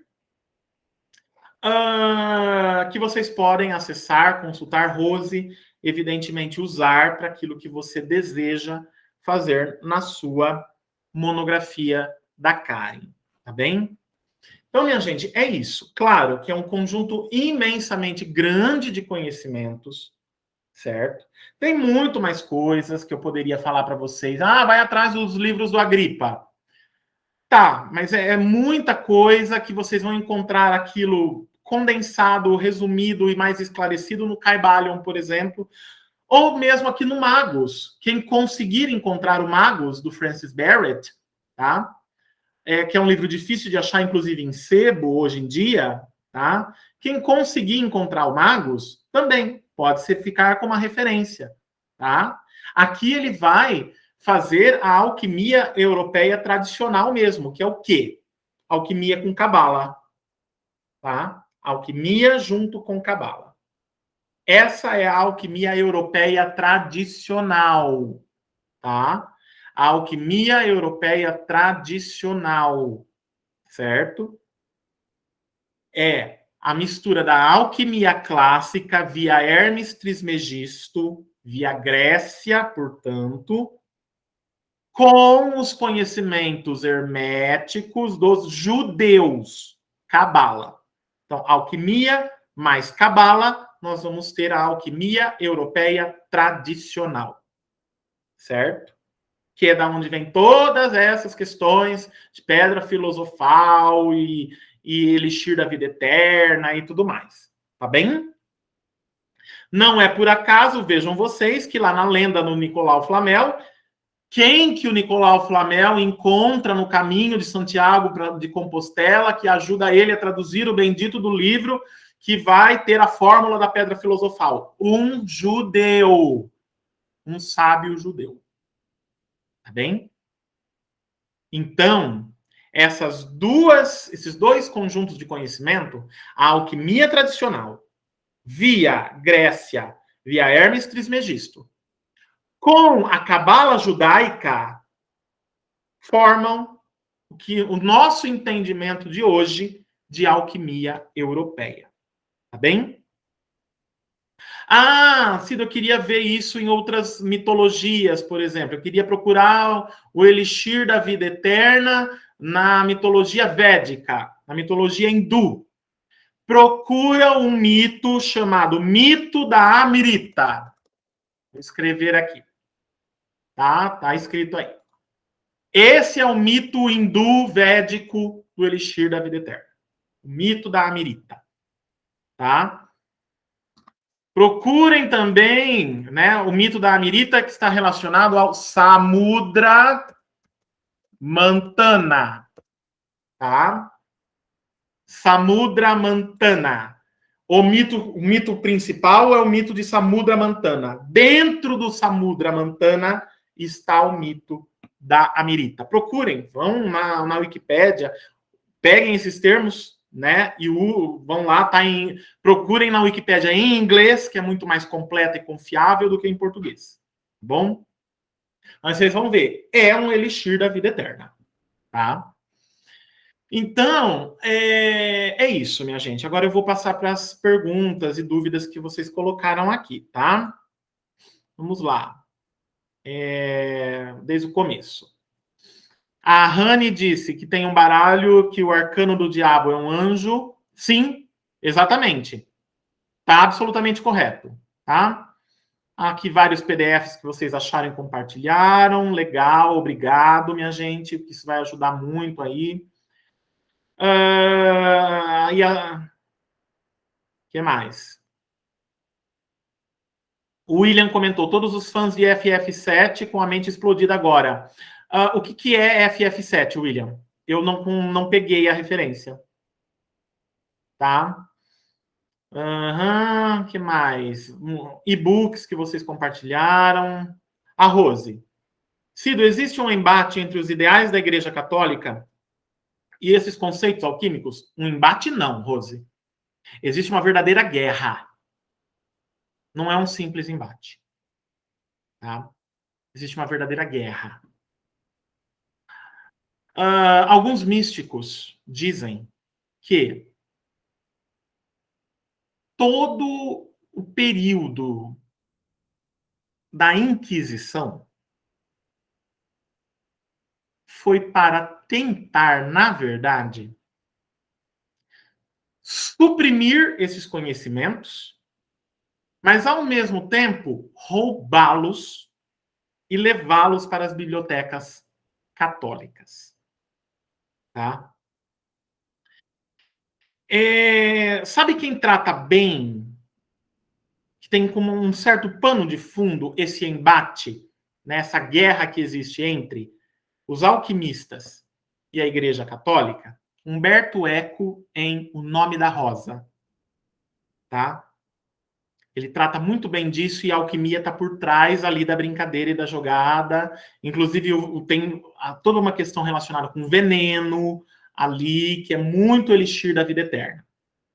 S1: Que vocês podem acessar, consultar, Rose, evidentemente usar para aquilo que você deseja fazer na sua monografia da Karen, tá bem? Então, minha gente, é isso. Claro que é um conjunto imensamente grande de conhecimentos, certo? Tem muito mais coisas que eu poderia falar para vocês. Vai atrás dos livros do Agripa. Tá, mas é muita coisa que vocês vão encontrar aquilo condensado, resumido e mais esclarecido no Kybalion, por exemplo, ou mesmo aqui no Magos. Quem conseguir encontrar o Magos, do Francis Barrett, tá? Que é um livro difícil de achar, inclusive em sebo, hoje em dia, tá? Quem conseguir encontrar o Magos, também pode ficar como uma referência, tá? Aqui ele vai fazer a alquimia europeia tradicional mesmo, que é o quê? Alquimia com cabala, tá? Alquimia junto com cabala. Essa é a alquimia europeia tradicional, tá? A alquimia europeia tradicional, certo? É a mistura da alquimia clássica via Hermes Trismegisto, via Grécia, portanto, com os conhecimentos herméticos dos judeus, cabala. Então, alquimia mais cabala, nós vamos ter a alquimia europeia tradicional, certo? Que é da onde vem todas essas questões de pedra filosofal e elixir da vida eterna e tudo mais, tá bem? Não é por acaso, vejam vocês, que lá na lenda do Nicolau Flamel, quem que o Nicolau Flamel encontra no caminho de Santiago de Compostela, que ajuda ele a traduzir o bendito do livro, que vai ter a fórmula da pedra filosofal? Um judeu, um sábio judeu. Tá bem? Então, esses dois conjuntos de conhecimento, a alquimia tradicional, via Grécia, via Hermes Trismegisto, com a cabala judaica, formam o nosso entendimento de hoje de alquimia europeia. Tá bem? Ah, Cida, eu queria ver isso em outras mitologias, por exemplo. Eu queria procurar o elixir da vida eterna na mitologia védica, na mitologia hindu. Procura um mito chamado Mito da Amrita. Vou escrever aqui. Tá escrito aí. Esse é o mito hindu védico do elixir da vida eterna. O mito da Amrita. Tá? Procurem também, né, o mito da Amrita, que está relacionado ao Samudra Mantana. Tá? Samudra Mantana. O mito principal é o mito de Samudra Mantana. Dentro do Samudra Mantana está o mito da Amrita. Procurem, vão na Wikipédia, peguem esses termos, né? E vão lá, procurem na Wikipédia em inglês, que é muito mais completa e confiável do que em português. Bom? Mas vocês vão ver, é um elixir da vida eterna, tá? Então, é isso, minha gente. Agora eu vou passar para as perguntas e dúvidas que vocês colocaram aqui, tá? Vamos lá. Desde o começo. A Rani disse que tem um baralho que o arcano do diabo é um anjo. Sim, exatamente. Tá absolutamente correto, tá? Aqui vários PDFs que vocês acharam e compartilharam. Legal, obrigado, minha gente. Isso vai ajudar muito aí. Que mais? O William comentou, todos os fãs de FF7 com a mente explodida agora. O que é FF7, William? Eu não peguei a referência. Tá? Que mais? E-books que vocês compartilharam. A Rose. Cido, existe um embate entre os ideais da Igreja Católica e esses conceitos alquímicos? Um embate não, Rose. Existe uma verdadeira guerra. Não é um simples embate. Tá? Existe uma verdadeira guerra. Alguns místicos dizem que todo o período da Inquisição foi para tentar, na verdade, suprimir esses conhecimentos, mas, ao mesmo tempo, roubá-los e levá-los para as bibliotecas católicas. Tá? Sabe quem trata bem, que tem como um certo pano de fundo esse embate, né, essa guerra que existe entre os alquimistas e a Igreja Católica? Humberto Eco em O Nome da Rosa. Tá? Ele trata muito bem disso e a alquimia está por trás ali da brincadeira e da jogada. Inclusive, tem toda uma questão relacionada com veneno ali, que é muito elixir da vida eterna.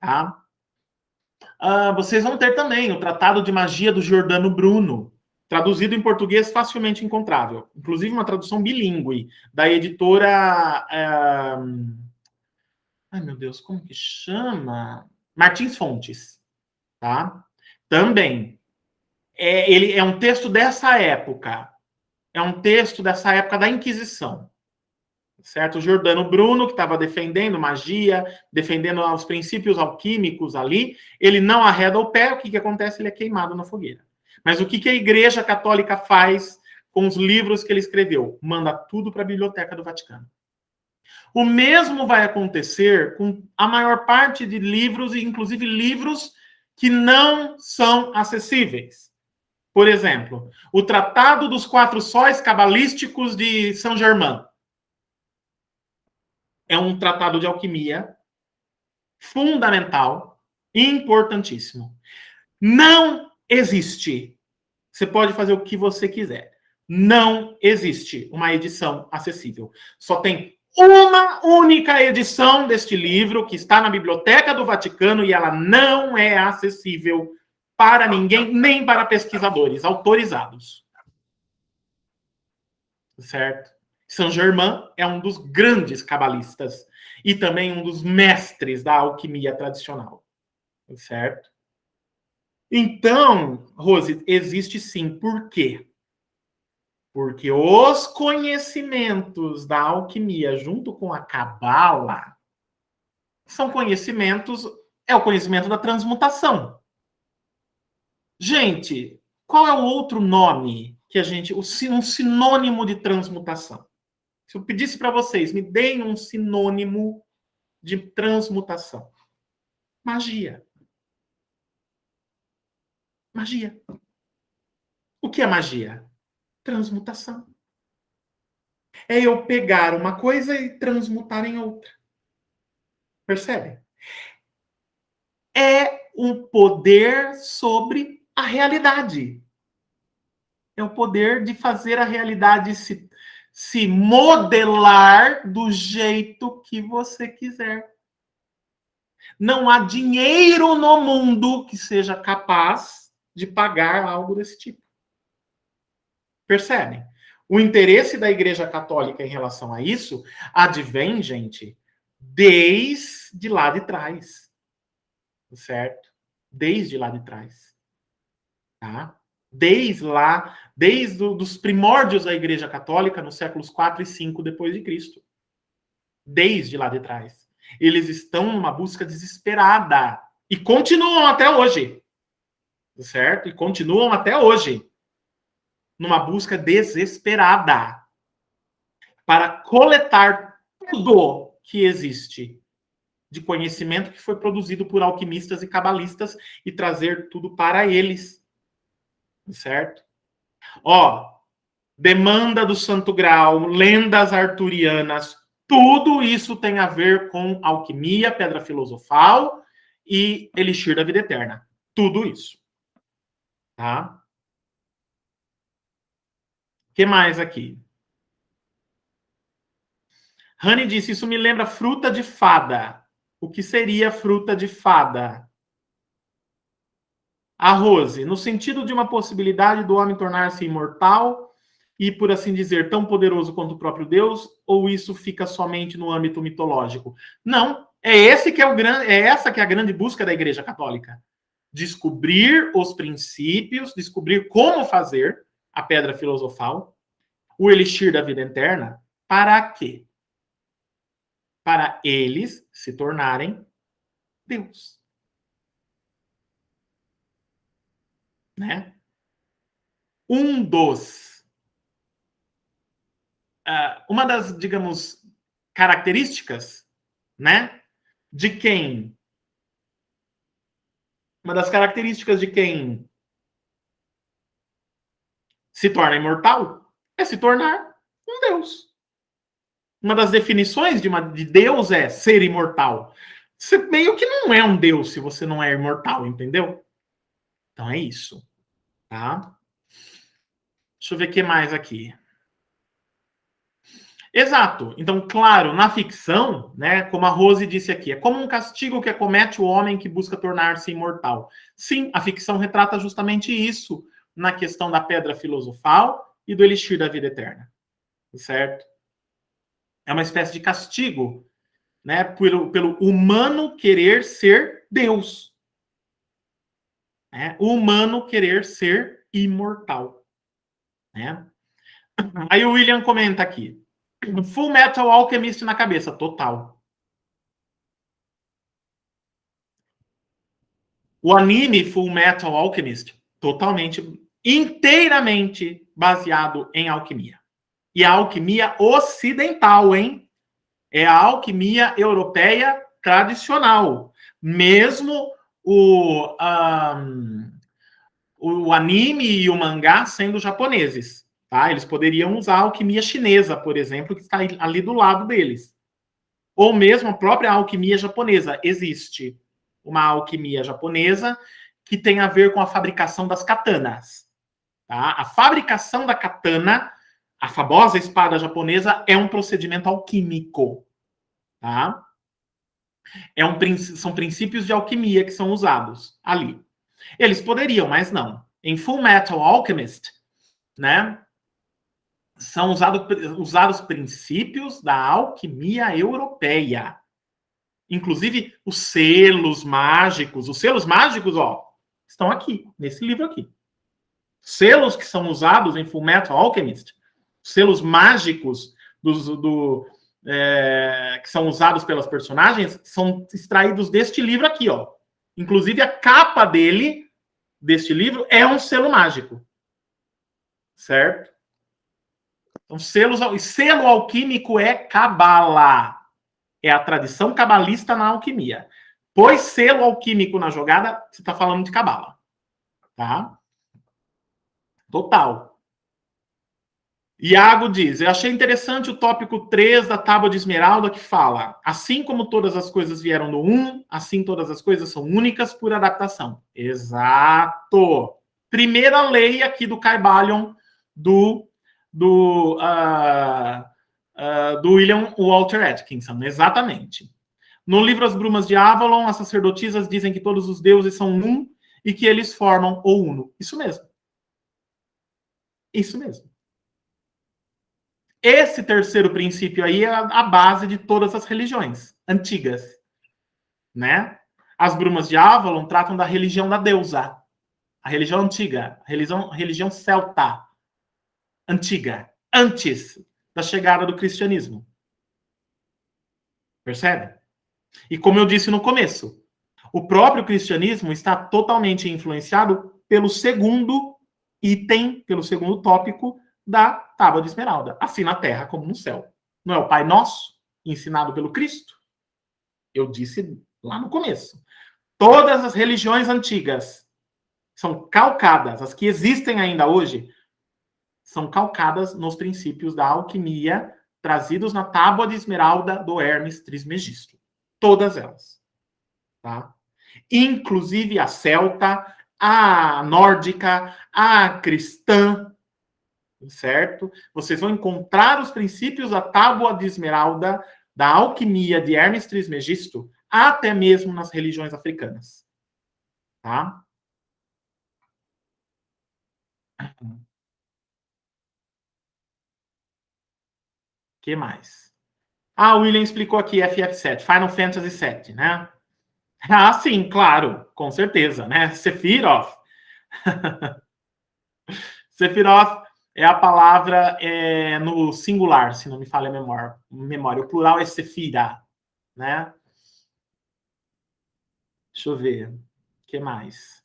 S1: Tá? Vocês vão ter também o Tratado de Magia do Giordano Bruno, traduzido em português facilmente encontrável. Inclusive uma tradução bilíngue da editora... Ai, meu Deus, como que chama? Martins Fontes. Tá? Também. Ele é um texto dessa época. É um texto dessa época da Inquisição. Certo? O Giordano Bruno, que estava defendendo magia, defendendo os princípios alquímicos ali, ele não arreda o pé, o que acontece? Ele é queimado na fogueira. Mas o que a Igreja Católica faz com os livros que ele escreveu? Manda tudo para a Biblioteca do Vaticano. O mesmo vai acontecer com a maior parte de livros, e inclusive livros que não são acessíveis. Por exemplo, o Tratado dos Quatro Sóis Cabalísticos de Saint Germain. É um tratado de alquimia fundamental, importantíssimo. Não existe. Você pode fazer o que você quiser. Não existe uma edição acessível. Só tem uma única edição deste livro que está na Biblioteca do Vaticano e ela não é acessível para ninguém, nem para pesquisadores autorizados. Certo? Saint Germain é um dos grandes cabalistas e também um dos mestres da alquimia tradicional. Certo? Então, Rose, existe sim. Por quê? Porque os conhecimentos da alquimia junto com a cabala são conhecimentos, é o conhecimento da transmutação. Gente, qual é o outro nome que um sinônimo de transmutação? Se eu pedisse para vocês, me deem um sinônimo de transmutação. Magia. Magia. O que é magia? Transmutação. É eu pegar uma coisa e transmutar em outra. Percebe? É um poder sobre a realidade. É o poder de fazer a realidade se modelar do jeito que você quiser. Não há dinheiro no mundo que seja capaz de pagar algo desse tipo. Percebem? O interesse da Igreja Católica em relação a isso advém, gente, desde lá de trás. Certo? Desde lá de trás. Tá? Desde os primórdios da Igreja Católica, nos séculos 4 e 5 depois de Cristo. Desde lá de trás. Eles estão numa busca desesperada. E continuam até hoje. Certo? E continuam até hoje. Numa busca desesperada. Para coletar tudo que existe de conhecimento que foi produzido por alquimistas e cabalistas e trazer tudo para eles. Certo? Ó, demanda do Santo Graal, lendas arturianas, tudo isso tem a ver com alquimia, pedra filosofal e elixir da vida eterna. Tudo isso. Tá? O que mais aqui? Rani disse, isso me lembra fruta de fada. O que seria fruta de fada? A Rose, no sentido de uma possibilidade do homem tornar-se imortal e, por assim dizer, tão poderoso quanto o próprio Deus, ou isso fica somente no âmbito mitológico? Não, é essa que é a grande busca da Igreja Católica. Descobrir os princípios, descobrir como fazer a pedra filosofal, o elixir da vida eterna, para quê? Para eles se tornarem Deus. Né? Uma das, digamos, características, né, de quem se torna imortal é se tornar um Deus. Uma das definições de Deus é ser imortal. Você meio que não é um Deus se você não é imortal, entendeu? Então é isso, tá? Deixa eu ver o que mais aqui. Exato. Então, claro, na ficção, né, como a Rose disse aqui, é como um castigo que acomete o homem que busca tornar-se imortal. Sim, a ficção retrata justamente isso na questão da pedra filosofal e do elixir da vida eterna. Certo? É uma espécie de castigo, né, pelo humano querer ser Deus. Né? O humano querer ser imortal. Né? Aí o William comenta aqui. Full Metal Alchemist na cabeça, total. O anime Full Metal Alchemist, totalmente, inteiramente baseado em alquimia. E a alquimia ocidental, hein? É a alquimia europeia tradicional. Mesmo o anime e o mangá sendo japoneses. Tá? Eles poderiam usar a alquimia chinesa, por exemplo, que está ali do lado deles. Ou mesmo a própria alquimia japonesa. Existe uma alquimia japonesa que tem a ver com a fabricação das katanas. Tá? A fabricação da katana, a famosa espada japonesa, é um procedimento alquímico. Tá? São princípios de alquimia que são usados ali. Eles poderiam, mas não. Em Full Metal Alchemist, né, são usados princípios da alquimia europeia. Inclusive, os selos mágicos. Os selos mágicos, ó, estão aqui, nesse livro aqui. Selos que são usados em Full Metal Alchemist, selos mágicos que são usados pelas personagens, são extraídos deste livro aqui, ó. Inclusive, a capa deste livro é um selo mágico. Certo? Então, selo alquímico é cabala. É a tradição cabalista na alquimia. Pois selo alquímico na jogada, você está falando de cabala. Tá? Total. Iago diz, eu achei interessante o tópico 3 da Tábua de Esmeralda que fala, assim como todas as coisas vieram do 1, assim todas as coisas são únicas por adaptação. Exato. Primeira lei aqui do Kybalion do William Walter Atkinson. Exatamente. No livro As Brumas de Avalon, as sacerdotisas dizem que todos os deuses são um e que eles formam o Uno. Isso mesmo. Isso mesmo. Esse terceiro princípio aí é a base de todas as religiões antigas, né? As Brumas de Avalon tratam da religião da deusa, a religião antiga, a religião celta antiga, antes da chegada do cristianismo. Percebe? E como eu disse no começo, o próprio cristianismo está totalmente influenciado pelo segundo item, pelo segundo tópico da Tábua de Esmeralda, assim na terra como no céu. Não é o Pai Nosso, ensinado pelo Cristo? Eu disse lá no começo. Todas as religiões antigas são calcadas, as que existem ainda hoje, são calcadas nos princípios da alquimia trazidos na Tábua de Esmeralda do Hermes Trismegisto. Todas elas. Tá? Inclusive a celta, a nórdica, a cristã, certo? Vocês vão encontrar os princípios da Tábua de Esmeralda, da alquimia de Hermes Trismegisto, até mesmo nas religiões africanas. Tá? O que mais? Ah, o William explicou aqui FF7, Final Fantasy VII, né? Ah, sim, claro, com certeza, né? Sephiroth. Sephiroth é a palavra no singular, se não me falha a memória. O plural é Sephira, né? Deixa eu ver. O que mais?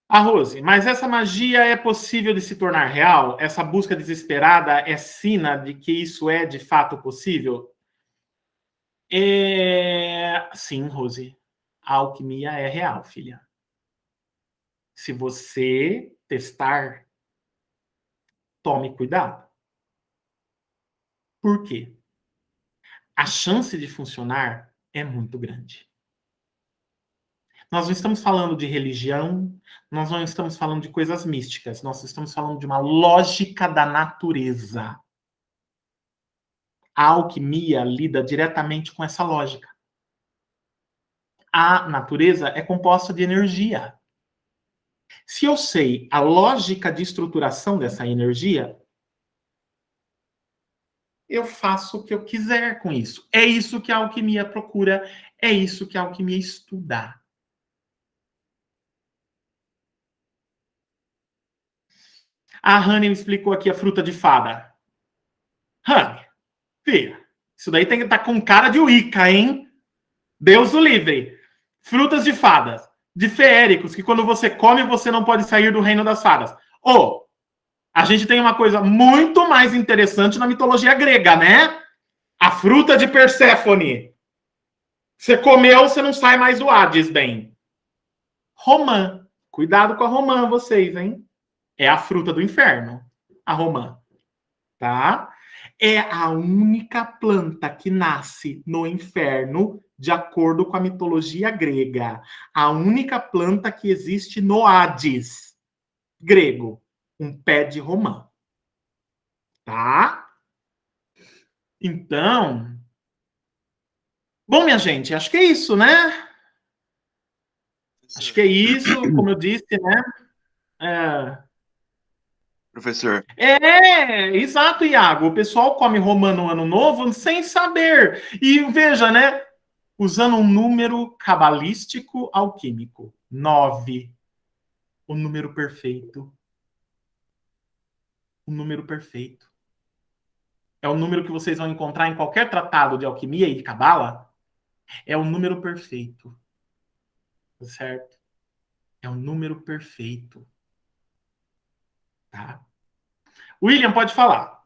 S1: A Rose, mas essa magia é possível de se tornar real? Essa busca desesperada é sina de que isso é de fato possível? Sim, Rose. A alquimia é real, filha. Se você testar, tome cuidado. Por quê? A chance de funcionar é muito grande. Nós não estamos falando de religião, nós não estamos falando de coisas místicas, nós estamos falando de uma lógica da natureza. A alquimia lida diretamente com essa lógica. A natureza é composta de energia. Se eu sei a lógica de estruturação dessa energia, eu faço o que eu quiser com isso. É isso que a alquimia procura, é isso que a alquimia estuda. A Honey me explicou aqui a fruta de fada. Honey, filha, isso daí tem que estar com cara de Wicca, hein? Deus o livre. Frutas de fadas, de feéricos, que quando você come, você não pode sair do reino das fadas. Ou, a gente tem uma coisa muito mais interessante na mitologia grega, né? A fruta de Perséfone. Você comeu, você não sai mais do Hades, bem. Romã. Cuidado com a romã, vocês, hein? É a fruta do inferno, a romã. Tá? É a única planta que nasce no inferno, de acordo com a mitologia grega. A única planta que existe no Hades grego. Um pé de romã. Tá? Então... Bom, minha gente, acho que é isso, né? Acho que é isso, como eu disse, né?
S5: Professor.
S1: Exato, Iago. O pessoal come romã no ano novo sem saber. E veja, né? Usando um número cabalístico alquímico. 9. O número perfeito. O número perfeito. É o número que vocês vão encontrar em qualquer tratado de alquimia e de cabala. É o número perfeito. Certo? É o número perfeito. Tá? William, pode falar.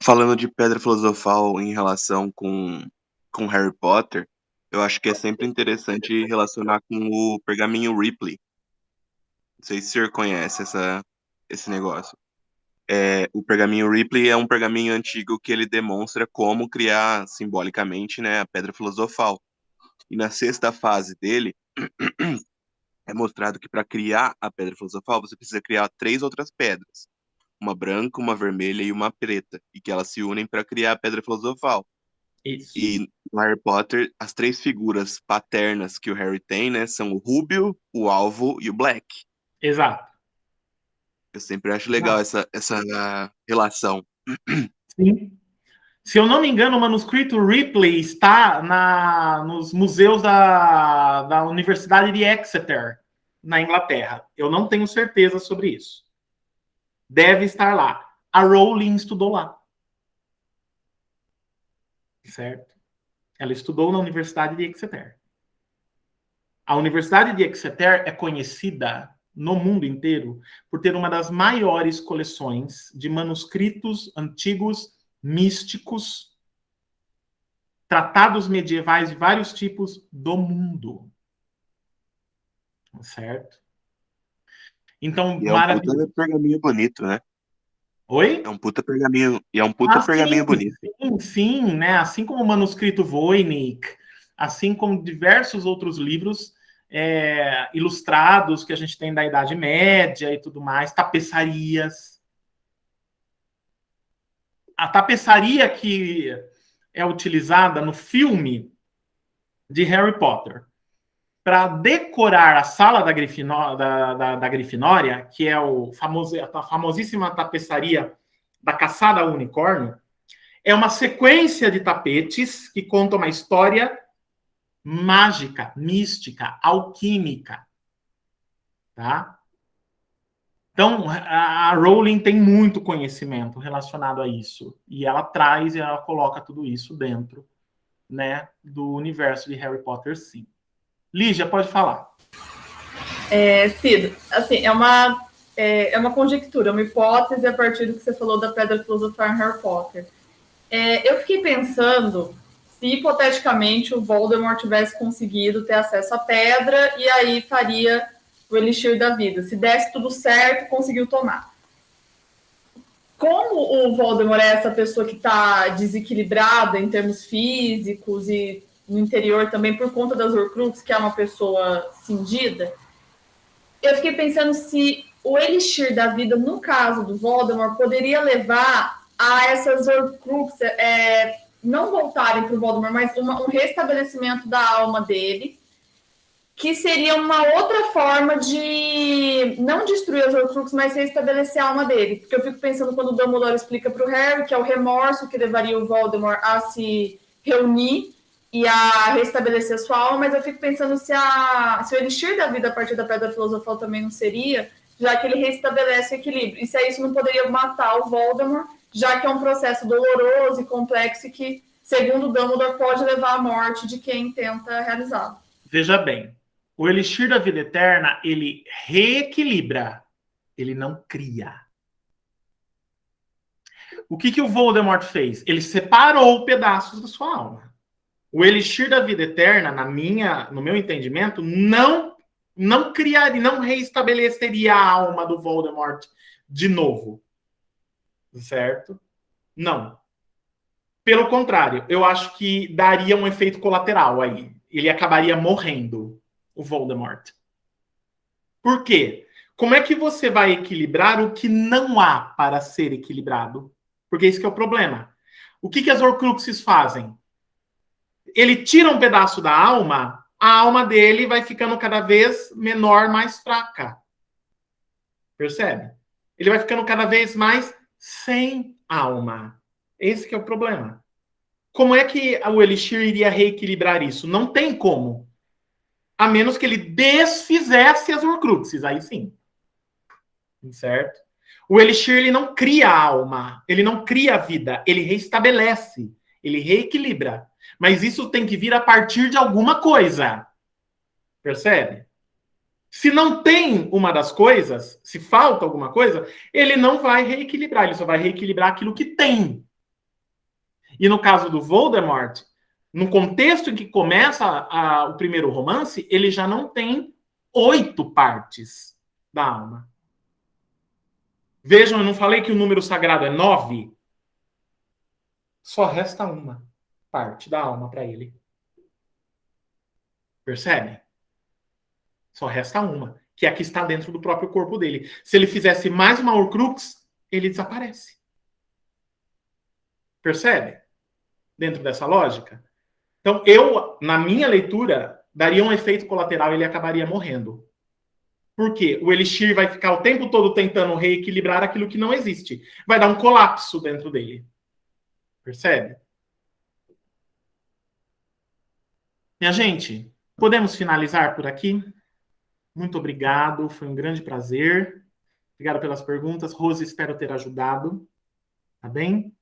S5: Falando de pedra filosofal em relação com Harry Potter, eu acho que é sempre interessante relacionar com o pergaminho Ripley. Não sei se o senhor conhece esse negócio. O pergaminho Ripley é um pergaminho antigo que ele demonstra como criar simbolicamente, né, a pedra filosofal. E na 6ª fase dele, é mostrado que para criar a pedra filosofal, você precisa criar 3 outras pedras. Uma branca, uma vermelha e uma preta. E que elas se unem para criar a pedra filosofal.
S1: Isso.
S5: E no Harry Potter, as 3 figuras paternas que o Harry tem, né, são o Rúbio, o Alvo e o Black.
S1: Exato.
S5: Eu sempre acho legal essa relação.
S1: Sim. Se eu não me engano, o manuscrito Ripley está nos museus da Universidade de Exeter, na Inglaterra. Eu não tenho certeza sobre isso. Deve estar lá. A Rowling estudou lá. Certo? Ela estudou na Universidade de Exeter. A Universidade de Exeter é conhecida no mundo inteiro por ter uma das maiores coleções de manuscritos antigos, místicos, tratados medievais de vários tipos do mundo. Certo? Então,
S5: E é um puta pergaminho bonito, né?
S1: Oi?
S5: É um puta pergaminho. E é um puta pergaminho bonito.
S1: Sim, né? Assim como o manuscrito Voynich, assim como diversos outros livros ilustrados que a gente tem da Idade Média e tudo mais, tapeçarias. A tapeçaria que é utilizada no filme de Harry Potter para decorar a sala da Grifinória, que é a famosíssima tapeçaria da Caçada ao Unicórnio, é uma sequência de tapetes que conta uma história mágica, mística, alquímica. Tá? Então, a Rowling tem muito conhecimento relacionado a isso. E ela traz e ela coloca tudo isso dentro, né, do universo de Harry Potter, sim. Lígia, pode falar.
S3: Cid, assim, é uma conjectura, uma hipótese a partir do que você falou da pedra filosofal em Harry Potter. Eu fiquei pensando se hipoteticamente o Voldemort tivesse conseguido ter acesso à pedra e aí faria o Elixir da Vida. Se desse tudo certo, conseguiu tomar. Como o Voldemort é essa pessoa que está desequilibrada em termos físicos e no interior também por conta das Horcruxes, que é uma pessoa cindida, eu fiquei pensando se o Elixir da Vida, no caso do Voldemort, poderia levar a essas Horcruxes não voltarem para o Voldemort, mas um restabelecimento da alma dele, que seria uma outra forma de não destruir as Horcruxes, mas restabelecer a alma dele. Porque eu fico pensando quando o Dumbledore explica para o Harry que é o remorso que levaria o Voldemort a se reunir e a restabelecer a sua alma, mas eu fico pensando se o Elixir da Vida a partir da Pedra Filosofal também não seria, já que ele restabelece o equilíbrio. E se isso não poderia matar o Voldemort, já que é um processo doloroso e complexo que, segundo o Dumbledore, pode levar à morte de quem tenta realizá-lo.
S1: Veja bem, o Elixir da Vida Eterna, ele reequilibra, ele não cria. O que o Voldemort fez? Ele separou pedaços da sua alma. O Elixir da Vida Eterna, no meu entendimento, não criaria, não reestabeleceria a alma do Voldemort de novo. Certo? Não. Pelo contrário, eu acho que daria um efeito colateral aí. Ele acabaria morrendo, o Voldemort. Por quê? Como é que você vai equilibrar o que não há para ser equilibrado? Porque esse que é o problema. O que as Horcruxes fazem? Ele tira um pedaço da alma, a alma dele vai ficando cada vez menor, mais fraca. Percebe? Ele vai ficando cada vez mais sem alma. Esse que é o problema. Como é que o Elixir iria reequilibrar isso? Não tem como. A menos que ele desfizesse as Horcruxes, aí sim. Certo? O Elixir, ele não cria a alma, ele não cria a vida, ele reestabelece, ele reequilibra. Mas isso tem que vir a partir de alguma coisa. Percebe? Se não tem uma das coisas, se falta alguma coisa, ele não vai reequilibrar, ele só vai reequilibrar aquilo que tem. E no caso do Voldemort, no contexto em que começa o primeiro romance, ele já não tem 8 partes da alma. Vejam, eu não falei que o número sagrado é 9? Só resta uma parte da alma para ele. Percebe? Só resta uma, que é a que está dentro do próprio corpo dele. Se ele fizesse mais uma Horcrux, ele desaparece. Percebe? Dentro dessa lógica. Então, na minha leitura, daria um efeito colateral e ele acabaria morrendo. Por quê? O Elixir vai ficar o tempo todo tentando reequilibrar aquilo que não existe. Vai dar um colapso dentro dele. Percebe? Minha gente, podemos finalizar por aqui? Muito obrigado, foi um grande prazer. Obrigado pelas perguntas. Rose, espero ter ajudado. Tá bem?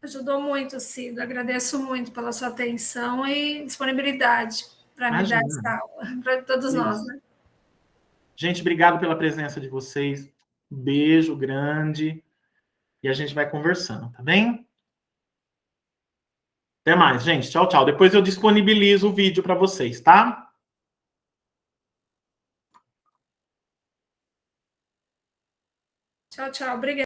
S2: Ajudou muito, Cido. Agradeço muito pela sua atenção e disponibilidade para me dar essa aula, para todos nós, né?
S1: Gente, obrigado pela presença de vocês. Um beijo grande. E a gente vai conversando, tá bem? Até mais, gente. Tchau, tchau. Depois eu disponibilizo o vídeo para vocês, tá?
S2: Tchau, tchau. Obrigada.